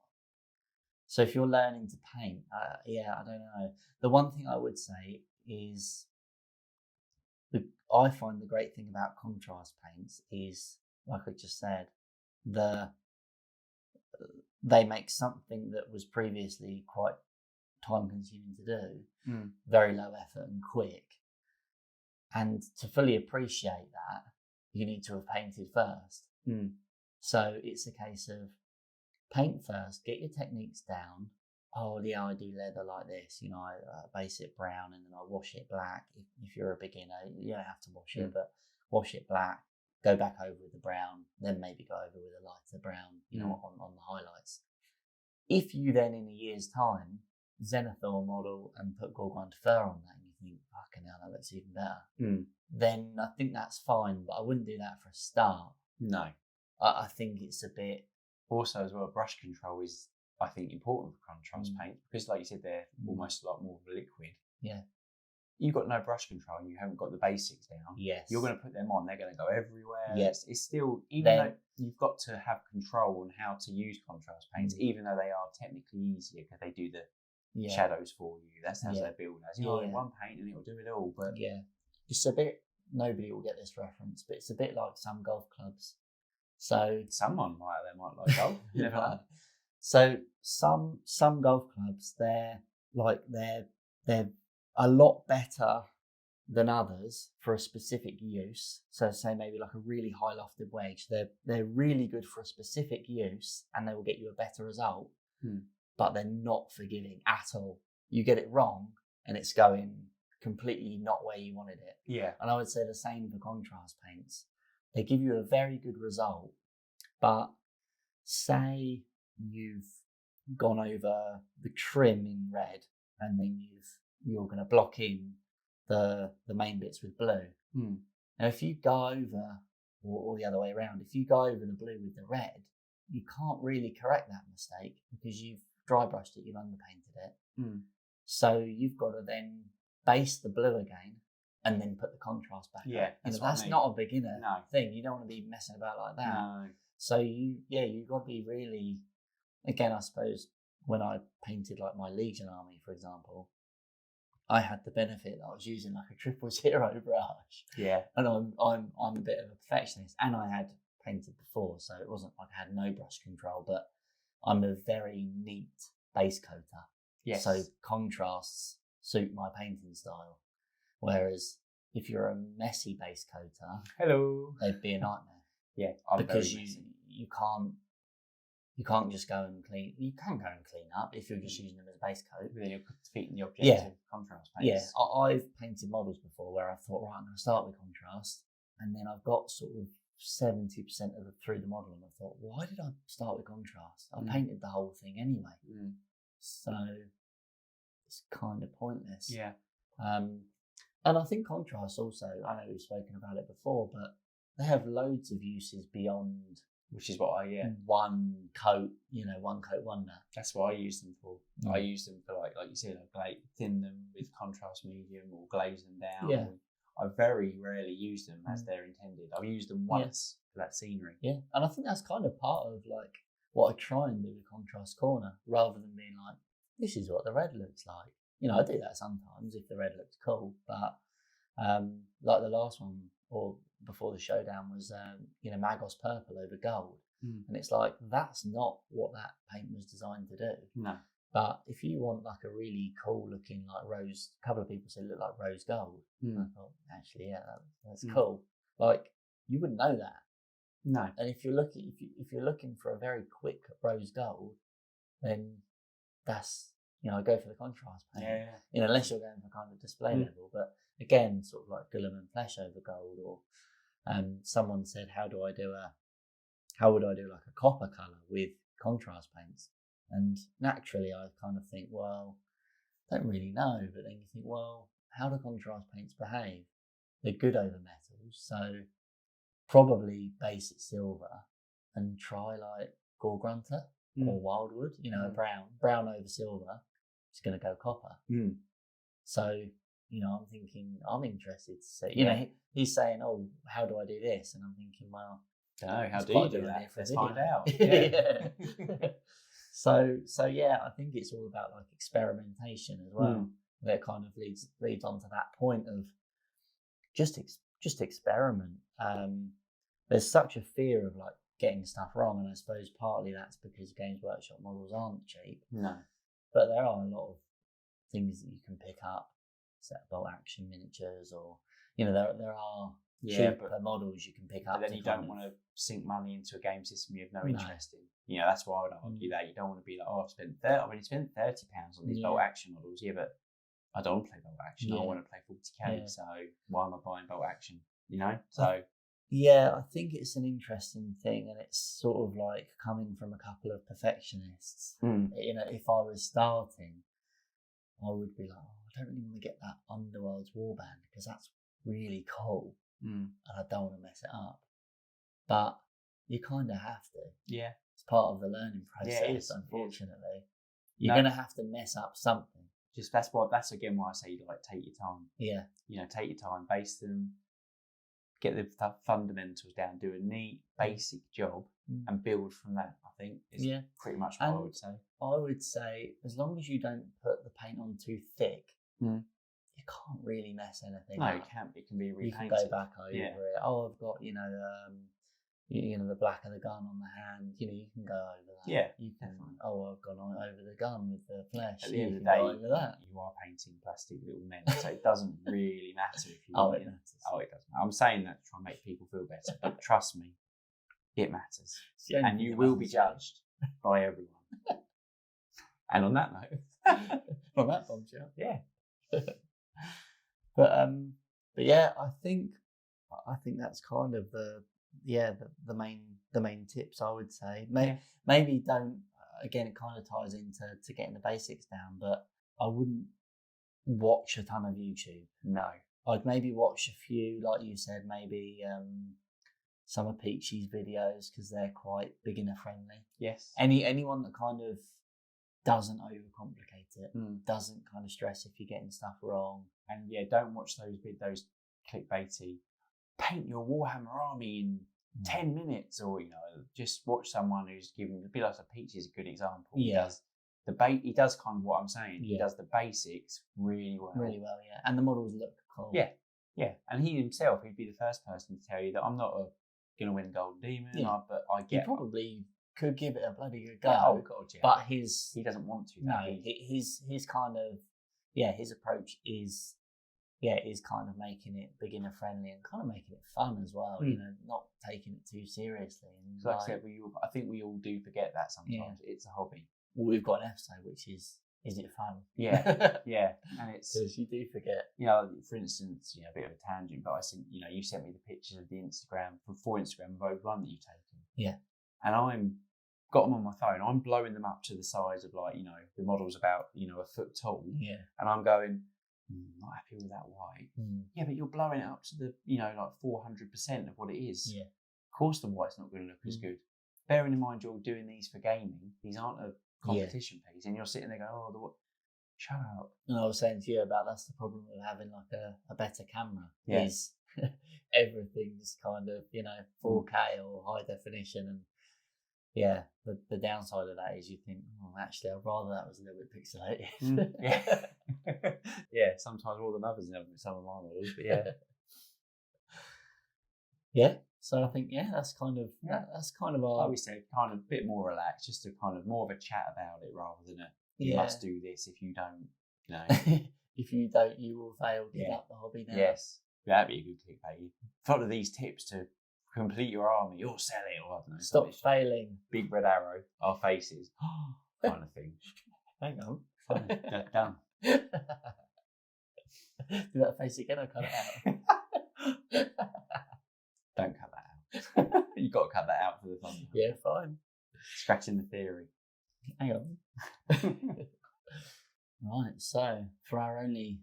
[SPEAKER 1] So if you're learning to paint, I don't know. The one thing I would say is, I find the great thing about contrast paints is, like I just said, they make something that was previously quite time-consuming to do, very low effort and quick. And to fully appreciate that, you need to have painted first. So it's a case of paint first, get your techniques down. Oh, yeah, I do leather like this. I base it brown and then I wash it black. If you're a beginner, you don't have to wash it, but wash it black, go back over with the brown, then maybe go over with a lighter brown, on the highlights. If you then, in a year's time, Zenithal model and put Gorgon fur on that, and you think, fucking hell, that looks even better, then I think that's fine, but I wouldn't do that for a start.
[SPEAKER 2] No.
[SPEAKER 1] I think it's a bit...
[SPEAKER 2] Also, as well, brush control is, I think, important for contrast paint, because, like you said, they're almost like more liquid.
[SPEAKER 1] Yeah.
[SPEAKER 2] You've got no brush control and you haven't got the basics down.
[SPEAKER 1] Yes.
[SPEAKER 2] You're going to put them on, they're going to go everywhere.
[SPEAKER 1] Yes.
[SPEAKER 2] It's still, though you've got to have control on how to use contrast paints, even though they are technically easier because they do the shadows for you. That's how they build as. One paint and it'll do it all. But
[SPEAKER 1] it's a bit, nobody will get this reference, but it's a bit like some golf clubs. So
[SPEAKER 2] someone might like golf. You never know.
[SPEAKER 1] So some golf clubs, they're a lot better than others for a specific use. So say maybe like a really high lofted wedge, they're really good for a specific use and they will get you a better result, but they're not forgiving at all. You get it wrong and it's going completely not where you wanted it.
[SPEAKER 2] Yeah.
[SPEAKER 1] And I would say the same for contrast paints. They give you a very good result, but say you've gone over the trim in red and then you're going to block in the main bits with blue. Now, if you go over, or the other way around, if you go over the blue with the red, you can't really correct that mistake because you've dry brushed it, you've underpainted it. So you've got to then base the blue again and then put the contrast back.
[SPEAKER 2] Yeah,
[SPEAKER 1] that's not a beginner thing. You don't want to be messing about like that.
[SPEAKER 2] No.
[SPEAKER 1] So you've got to be really, again, I suppose when I painted like my Legion army, for example, I had the benefit that I was using like a 000 brush.
[SPEAKER 2] Yeah.
[SPEAKER 1] And I'm a bit of a perfectionist, and I had painted before, so it wasn't like I had no brush control, but I'm a very neat base coater.
[SPEAKER 2] Yes.
[SPEAKER 1] So contrasts suit my painting style. Whereas if you're a messy base coater, they'd be a nightmare.
[SPEAKER 2] Yeah.
[SPEAKER 1] Because you can't just go and clean. You can go and clean up if you're just using them as a base coat.
[SPEAKER 2] Then you're defeating the objective contrast paints.
[SPEAKER 1] Yeah, I've painted models before where I thought, right, I'm going to start with contrast, and then I've got sort of 70% through the model, and I thought, why did I start with contrast? I painted the whole thing anyway, so it's kind of pointless.
[SPEAKER 2] Yeah.
[SPEAKER 1] And I think contrast also, I know we've spoken about it before, but they have loads of uses beyond.
[SPEAKER 2] Which is what
[SPEAKER 1] one coat, one coat wonder.
[SPEAKER 2] That's what I use them for. I use them for like you said, thin them with contrast medium or glaze them down.
[SPEAKER 1] Yeah.
[SPEAKER 2] I very rarely use them as they're intended. I've used them once for that scenery.
[SPEAKER 1] Yeah, and I think that's kind of part of like what I try and do with Contrast Corner, rather than being like, this is what the red looks like. You know, I do that sometimes if the red looks cool, but like the last one or before the showdown was, Magos purple over gold. And it's like, that's not what that paint was designed to do.
[SPEAKER 2] No.
[SPEAKER 1] But if you want like a really cool looking like rose, a couple of people said it looked like rose gold. And I thought, actually, yeah, that's cool. Like, you wouldn't know that.
[SPEAKER 2] No.
[SPEAKER 1] And if you're looking for a very quick rose gold, then that's, go for the contrast paint.
[SPEAKER 2] Yeah.
[SPEAKER 1] Unless you're going for kind of display level. But again, sort of like Guilliman flesh over gold, or someone said, how would I do like a copper colour with contrast paints? And naturally I kind of think, well, I don't really know. But then you think, well, how do contrast paints behave? They're good over metals, so probably base it silver and try like Gore Grunter or Wildwood, brown over silver, it's going to go copper. So, I'm thinking, I'm interested to see, he's saying, oh, how do I do this? And I'm thinking, well,
[SPEAKER 2] I don't know, how do you do that? Let's find out.
[SPEAKER 1] So yeah, I think it's all about like experimentation as well. That kind of leads on to that point of just experiment. There's such a fear of like getting stuff wrong, and I suppose partly that's because Games Workshop models aren't cheap.
[SPEAKER 2] No,
[SPEAKER 1] but there are a lot of things that you can pick up, set bolt action miniatures, or there are cheaper models you can pick up.
[SPEAKER 2] But then you don't want to sink money into a game system you have no interest in. That's why I would argue that you don't want to be like, oh, I've already spent £30 on these bolt action models. Yeah, but I don't want to play bolt action. I want to play 40k. So why am I buying bolt action? So.
[SPEAKER 1] Yeah, I think it's an interesting thing, and it's sort of like coming from a couple of perfectionists. If I was starting, I would be like, I don't really want to get that Underworld's Warband because that's really cool, and I don't want to mess it up. But you kind of have to. Yeah, it's part of the learning process. Unfortunately, you're going to have to mess up something.
[SPEAKER 2] Just that's again why I say like take your time. Yeah, take your time, base them. Get the fundamentals down, do a neat, basic job, and build from that, I think, is pretty much what I would say.
[SPEAKER 1] I would say, as long as you don't put the paint on too thick, you can't really mess anything up.
[SPEAKER 2] No, it can't. It can be repainted.
[SPEAKER 1] You can go back over it. Oh, I've got, the black of the gun on the hand. You can go over that.
[SPEAKER 2] Yeah.
[SPEAKER 1] You can. Oh, I've gone over the gun with the flesh.
[SPEAKER 2] At the end of the day, over that. You are painting plastic little men, so it doesn't really matter if you.
[SPEAKER 1] It matters.
[SPEAKER 2] It doesn't. I'm saying that to try and make people feel better, but trust me, it matters, and you will be judged by everyone. And on that note,
[SPEAKER 1] on that bombshell,
[SPEAKER 2] yeah.
[SPEAKER 1] But yeah, I think that's kind of the main tips I would say. Maybe don't, again, it kind of ties into getting the basics down, but I wouldn't watch a ton of YouTube.
[SPEAKER 2] No.
[SPEAKER 1] I'd maybe watch a few, like you said, maybe some of Peachy's videos, because they're quite beginner friendly.
[SPEAKER 2] Yes.
[SPEAKER 1] Anyone that kind of doesn't overcomplicate it, doesn't kind of stress if you're getting stuff wrong.
[SPEAKER 2] And don't watch those clickbaity, paint your Warhammer army in 10 minutes, or just watch someone who's giving. Be like Peach is a good example.
[SPEAKER 1] Yeah,
[SPEAKER 2] he does kind of what I'm saying. He does the basics really well.
[SPEAKER 1] Really well, yeah. And the models look cool.
[SPEAKER 2] Yeah. And he himself, he'd be the first person to tell you that I'm not going to win Golden Demon. But I get.
[SPEAKER 1] He probably could give it a bloody good go.
[SPEAKER 2] Oh God, yeah.
[SPEAKER 1] But
[SPEAKER 2] he doesn't want to.
[SPEAKER 1] No, his kind of his approach is kind of making it beginner friendly and kind of making it fun as well. Not taking it too seriously. And
[SPEAKER 2] like I said, I think we all do forget that sometimes. It's a hobby.
[SPEAKER 1] Well, we've got an episode which is it fun?
[SPEAKER 2] Yeah, yeah, and it's
[SPEAKER 1] because you do forget.
[SPEAKER 2] For instance, a bit of a tangent, but I sent you sent me the pictures of the Instagram for Instagram of Vogue One that you've taken.
[SPEAKER 1] Yeah,
[SPEAKER 2] and I'm got them on my phone. I'm blowing them up to the size of the model's about a foot tall.
[SPEAKER 1] Yeah,
[SPEAKER 2] and I'm going. Not happy with that white. Yeah, but you're blowing it up to the like 400% of what it is.
[SPEAKER 1] Yeah,
[SPEAKER 2] of course the white's not going to look as good. Bearing in mind you're doing these for gaming, these aren't a competition piece, and you're sitting there going, Shut up.
[SPEAKER 1] And I was saying to you about that's the problem with having like a better camera.
[SPEAKER 2] Yeah.
[SPEAKER 1] Is everything's kind of 4K or high definition, and the downside of that is you think, actually I'd rather that was a little bit pixelated.
[SPEAKER 2] Yeah. Sometimes more than others in some of my models, but yeah.
[SPEAKER 1] Yeah. So I think that's kind of our.
[SPEAKER 2] I would say kind of a bit more relaxed, just to kind of more of a chat about it rather than you must do this. If you don't,
[SPEAKER 1] if you don't, you will fail. Give up the hobby now.
[SPEAKER 2] Yes, that'd be a good clickbait. Follow these tips to complete your army or sell it, or I don't know.
[SPEAKER 1] Stop failing.
[SPEAKER 2] Big red arrow, our faces, kind of thing.
[SPEAKER 1] Hang on.
[SPEAKER 2] Fine, done.
[SPEAKER 1] Do that face again or cut it out?
[SPEAKER 2] Don't cut that out. You've got to cut that out for the thumbnail.
[SPEAKER 1] Yeah, fine.
[SPEAKER 2] Scratching the theory.
[SPEAKER 1] Hang on. Right, so for our only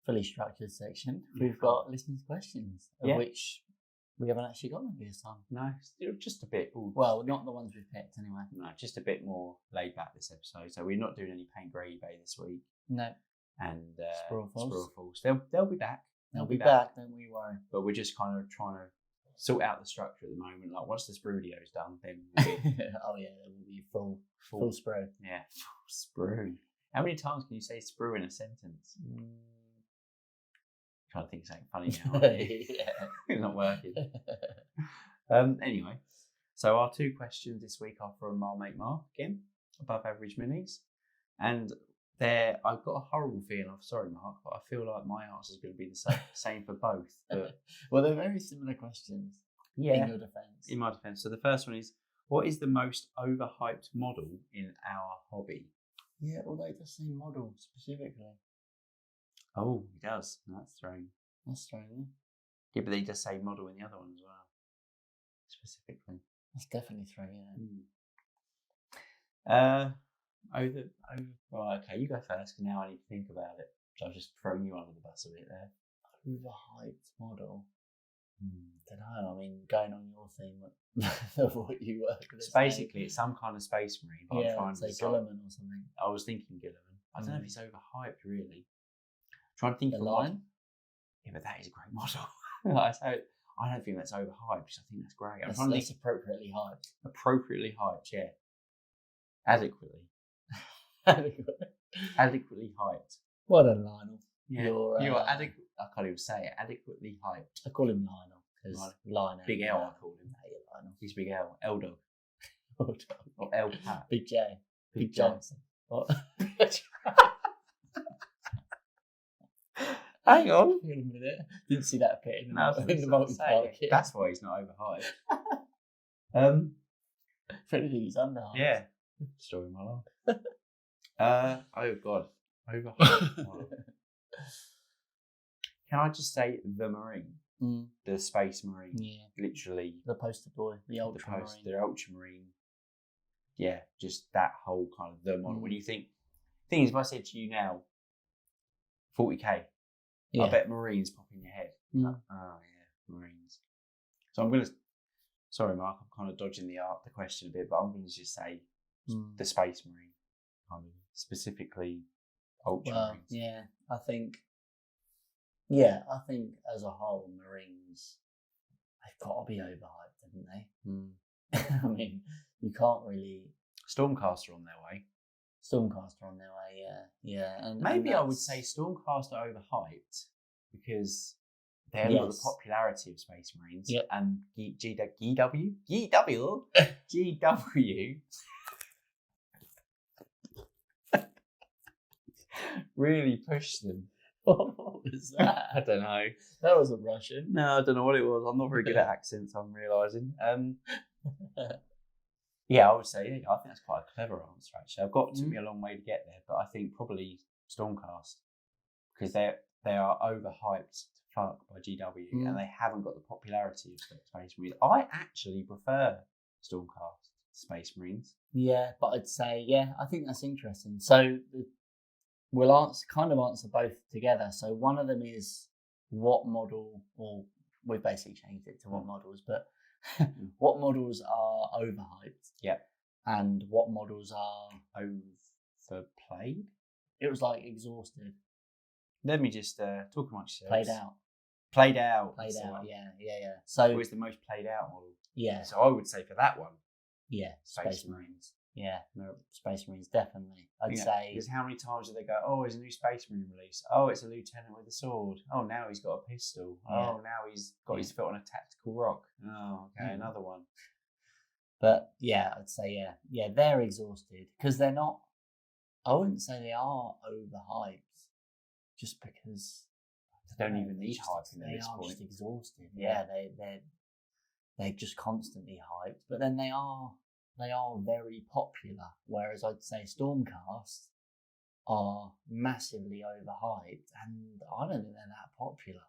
[SPEAKER 1] fully structured section, we've got listeners' questions, of which we haven't actually got any this time.
[SPEAKER 2] No, just a bit.
[SPEAKER 1] Well, not the ones we've picked anyway.
[SPEAKER 2] No, just a bit more laid back this episode. So we're not doing any Paint Grey Bay this week.
[SPEAKER 1] No.
[SPEAKER 2] And
[SPEAKER 1] Sprue
[SPEAKER 2] Falls. They'll be back.
[SPEAKER 1] They'll be back, don't we worry.
[SPEAKER 2] But we're just kind of trying to sort out the structure at the moment. Like once the Sprue's done, then we'll be
[SPEAKER 1] there will be full Sprue.
[SPEAKER 2] Yeah, full Sprue. How many times can you say Sprue in a sentence? Trying to think of something funny now. It's not working. Anyway, so our 2 questions this week are from I'll Make Mark again, above average minis, and I've got a horrible feeling. I'm sorry, Mark, but I feel like my answer is going to be the same for both. But
[SPEAKER 1] well, they're very similar questions.
[SPEAKER 2] Yeah.
[SPEAKER 1] In your defence.
[SPEAKER 2] In my defence. So the first one is, what is the most overhyped model in our hobby?
[SPEAKER 1] Yeah, although it does say model specifically.
[SPEAKER 2] Oh, he does. That's thrown.
[SPEAKER 1] That's thrown.
[SPEAKER 2] Yeah, but he does say model in the other one as well. Specifically.
[SPEAKER 1] That's definitely thrown,
[SPEAKER 2] Well, okay, you go first, because now I need to think about it. So I've just thrown you under the bus a bit there.
[SPEAKER 1] Overhyped model. Don't know. I mean, going on your theme of what you work with.
[SPEAKER 2] It's basically it's some kind of space marine. But I'm trying to
[SPEAKER 1] say Gilliman or something.
[SPEAKER 2] I was thinking Gilliman. I don't know if it's overhyped really. I'm trying to think
[SPEAKER 1] the
[SPEAKER 2] of
[SPEAKER 1] line.
[SPEAKER 2] Yeah, but that is a great model. I don't think that's overhyped. I think that's great.
[SPEAKER 1] That's appropriately hyped.
[SPEAKER 2] Appropriately hyped, yeah. Adequately. Adequately hyped.
[SPEAKER 1] Well done, Lionel.
[SPEAKER 2] Yeah. You're adequate. I can't even say it. Adequately hyped.
[SPEAKER 1] I call him Lionel because Lionel.
[SPEAKER 2] Big L. I call him.
[SPEAKER 1] Hey, Lionel.
[SPEAKER 2] He's Big L. L Dog. Or L Pat.
[SPEAKER 1] Big J. Big Johnson. What?
[SPEAKER 2] Hang on.
[SPEAKER 1] Wait a minute. Didn't see that bit in the
[SPEAKER 2] multi-part kit. That's why he's not overhyped.
[SPEAKER 1] If anything, he's underhyped.
[SPEAKER 2] Yeah. Story of my life. Oh God. Overhyped. Can I just say the Marine? The Space Marine.
[SPEAKER 1] Yeah.
[SPEAKER 2] Literally.
[SPEAKER 1] The poster boy. The Ultramarine.
[SPEAKER 2] The Ultramarine. Yeah, just that whole kind of the model. When you think, thing is, if I said to you now, 40k, I bet Marines pop in your head. Oh yeah, Marines. So I'm gonna. Sorry, Mark, I'm kind of dodging the question a bit, but I'm gonna just say the Space Marine, kind of specifically Ultramarines.
[SPEAKER 1] Well, yeah, I think as a whole, Marines, they've got to be overhyped, haven't they? I mean, you can't really.
[SPEAKER 2] Stormcaster on their way.
[SPEAKER 1] Stormcaster on their way, yeah. And
[SPEAKER 2] maybe I would say Stormcaster overhyped because they have got the popularity of Space Marines.
[SPEAKER 1] Yep.
[SPEAKER 2] And GW really pushed them.
[SPEAKER 1] What was that?
[SPEAKER 2] I don't know.
[SPEAKER 1] That wasn't Russian.
[SPEAKER 2] No, I don't know what it was. I'm not very good at accents, I'm realising. Yeah, I would say, I think that's quite a clever answer, actually. I've got to me a long way to get there, but I think probably Stormcast, because they are overhyped to fuck by GW, and they haven't got the popularity of Space Marines. I actually prefer Stormcast to Space Marines.
[SPEAKER 1] Yeah, but I'd say, I think that's interesting. So we'll answer both together. So one of them is what model, or we've basically changed it to what models, but what models are overhyped?
[SPEAKER 2] Yeah.
[SPEAKER 1] And what models are
[SPEAKER 2] overplayed?
[SPEAKER 1] It was like exhausted.
[SPEAKER 2] Let me just talk amongst yourselves.
[SPEAKER 1] Played
[SPEAKER 2] Played
[SPEAKER 1] out.
[SPEAKER 2] out.
[SPEAKER 1] Yeah. So
[SPEAKER 2] it was the most played out model.
[SPEAKER 1] Yeah.
[SPEAKER 2] So I would say for that one.
[SPEAKER 1] Yeah.
[SPEAKER 2] Space Marines.
[SPEAKER 1] Yeah. No, Space Marines definitely. I'd say.
[SPEAKER 2] Because how many times do they go? Oh, there's a new Space Marine release. Oh, it's a lieutenant with a sword. Oh, now he's got a pistol. Yeah. Oh, now he's got his foot on a tactical rock. Oh, okay, another one.
[SPEAKER 1] But yeah, I'd say yeah, they're exhausted because they're not. I wouldn't say they are overhyped, just because
[SPEAKER 2] they don't even need hyping at this point.
[SPEAKER 1] They are just exhausted. Yeah, they're just constantly hyped. But then they are very popular. Whereas I'd say Stormcast are massively overhyped, and I don't think they're that popular.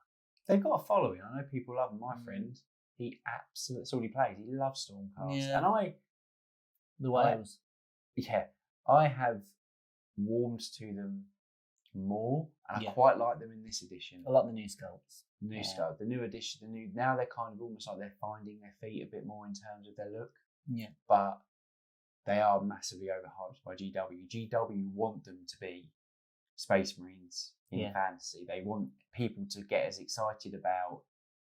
[SPEAKER 2] They've got a following. I know people love them. My friend, he absolutely, that's all he plays. He loves Stormcast, and
[SPEAKER 1] the Wales.
[SPEAKER 2] I have warmed to them more, and I quite like them in this edition.
[SPEAKER 1] I like the new sculpts.
[SPEAKER 2] Sculpt, the new edition, now they're kind of almost like they're finding their feet a bit more in terms of their look.
[SPEAKER 1] Yeah.
[SPEAKER 2] But they are massively overhyped by GW. GW want them to be Space Marines in fantasy. They want people to get as excited about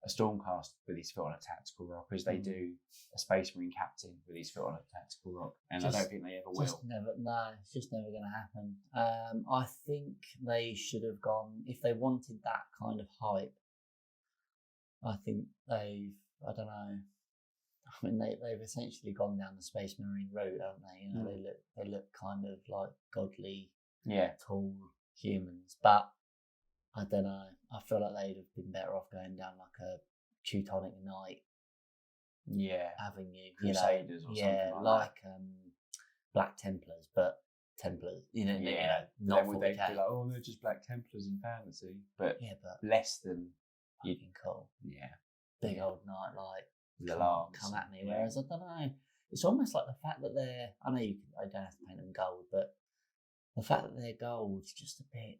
[SPEAKER 2] a Stormcast with his foot on a tactical rock as they do a Space Marine captain with his foot on a tactical rock. And I don't think they ever will.
[SPEAKER 1] It's just never going to happen. I think they should have gone, if they wanted that kind of hype, I think I don't know. I mean, they've essentially gone down the Space Marine route, haven't they? You know, they look kind of like godly, tall humans. But I don't know. I feel like they'd have been better off going down like a Teutonic Knight, avenue,
[SPEAKER 2] Crusaders or something like that.
[SPEAKER 1] Black Templars, but Templars, not
[SPEAKER 2] then would they be like, oh, they're just Black Templars in fantasy, but less than
[SPEAKER 1] fucking cool.
[SPEAKER 2] Yeah,
[SPEAKER 1] big old knight like.
[SPEAKER 2] Come
[SPEAKER 1] at me. Whereas I don't know, it's almost like the fact that they're. I know I don't have to paint them gold, but the fact that they're gold is just a bit.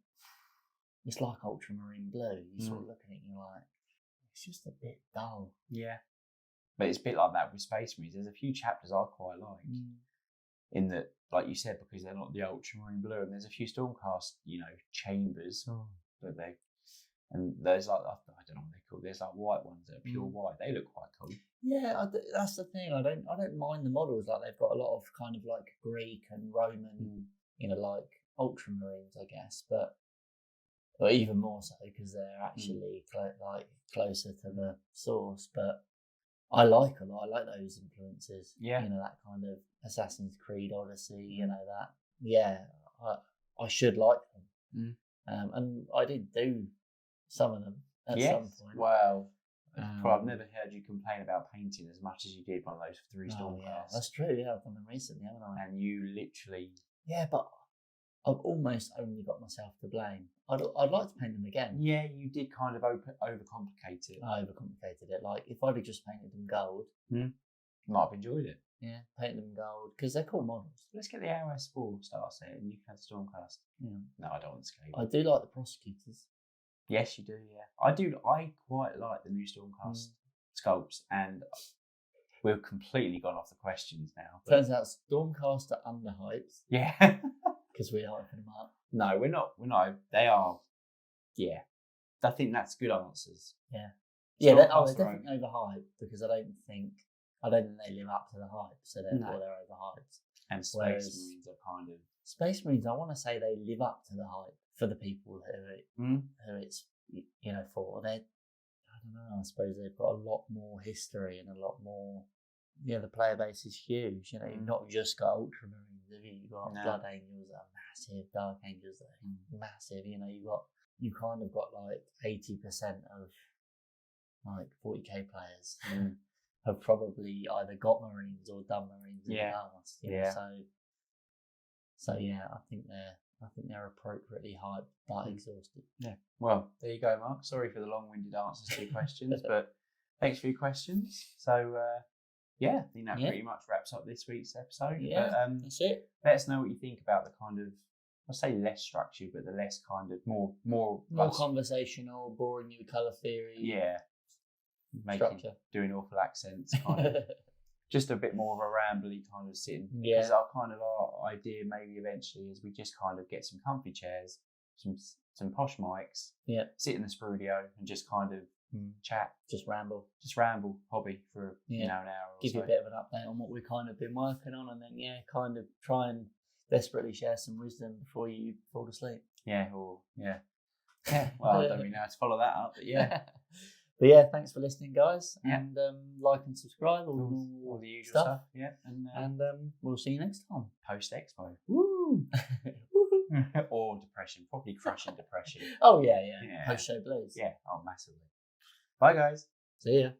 [SPEAKER 1] It's like ultramarine blue. You sort of look at it and you're like, it's just a bit dull.
[SPEAKER 2] Yeah, but it's a bit like that with Space Marines. There's a few chapters I quite like, in that, like you said, because they're not the ultramarine blue, and there's a few Stormcast, chambers that they. And there's like, I don't know what they're called. There's like white ones that are pure white. They look quite cool.
[SPEAKER 1] Yeah, that's the thing. I don't mind the models. Like they've got a lot of kind of like Greek and Roman, like ultramarines, I guess. But even more so because they're actually closer to the source. But I like a lot. I like those influences. Yeah, that kind of Assassin's Creed Odyssey. That. Yeah, I should like them. And I did do. Some of them at some point.
[SPEAKER 2] Well, I've never heard you complain about painting as much as you did on those 3 Stormcasts.
[SPEAKER 1] Yeah, that's true. Yeah, I've done them recently, haven't I?
[SPEAKER 2] And you literally.
[SPEAKER 1] Yeah, but I've almost only got myself to blame. I'd like to paint them again.
[SPEAKER 2] Yeah, you did kind of overcomplicate it.
[SPEAKER 1] I overcomplicated it. Like if I'd have just painted them gold,
[SPEAKER 2] you might have enjoyed it.
[SPEAKER 1] Yeah, paint them gold because they're cool models.
[SPEAKER 2] Let's get the AOS4 start set and you can have Stormcast. Yeah. No, I don't want to scale.
[SPEAKER 1] I do like the prosecutors.
[SPEAKER 2] Yes, you do. Yeah, I do. I quite like the new Stormcast sculpts, and we've completely gone off the questions now.
[SPEAKER 1] Turns out Stormcast are underhyped.
[SPEAKER 2] Yeah,
[SPEAKER 1] because we're hyping them up.
[SPEAKER 2] No, we're not. We're not. They are. Yeah, I think that's good answers.
[SPEAKER 1] Yeah, they're definitely overhyped because I don't think they live up to the hype, so therefore they're overhyped.
[SPEAKER 2] And Space Marines are kind of
[SPEAKER 1] Space Marines. I want to say they live up to the hype. For the people who it's for, I don't know. I suppose they've got a lot more history and a lot more. Yeah, the player base is huge. You've not just got Ultramarines, have you? You've got Blood Angels that are massive, Dark Angels that are massive. You kind of got like 80% of like 40k players have probably either got Marines or done Marines in the past. So yeah, I think they're appropriately hyped but exhausted.
[SPEAKER 2] Yeah. Well, there you go, Mark. Sorry for the long-winded answers to your questions, but thanks for your questions. So, I think that pretty much wraps up this week's episode.
[SPEAKER 1] Yeah, but, that's it.
[SPEAKER 2] Let us know what you think about the kind of, I'll say less structured, but the less kind of more
[SPEAKER 1] conversational, boring you colour theory.
[SPEAKER 2] Yeah.
[SPEAKER 1] Structure.
[SPEAKER 2] Doing awful accents, kind of. just a bit more of a rambly kind of sitting.
[SPEAKER 1] Yeah.
[SPEAKER 2] Because our idea maybe eventually is we just kind of get some comfy chairs, some posh mics, sit in the Sprudio and just kind of chat.
[SPEAKER 1] Just ramble,
[SPEAKER 2] hobby for an hour or
[SPEAKER 1] Give
[SPEAKER 2] so.
[SPEAKER 1] you a bit of an update on what we've kind of been working on, and then kind of try and desperately share some wisdom before you fall asleep.
[SPEAKER 2] Well, I don't really know how to follow that up, but yeah.
[SPEAKER 1] But thanks for listening, guys, and like and subscribe, all the usual stuff. And we'll see you next time.
[SPEAKER 2] Post Expo.
[SPEAKER 1] Woo!
[SPEAKER 2] Or depression, probably crushing depression.
[SPEAKER 1] Oh yeah. Post show blues.
[SPEAKER 2] Massively. Bye, guys.
[SPEAKER 1] See ya.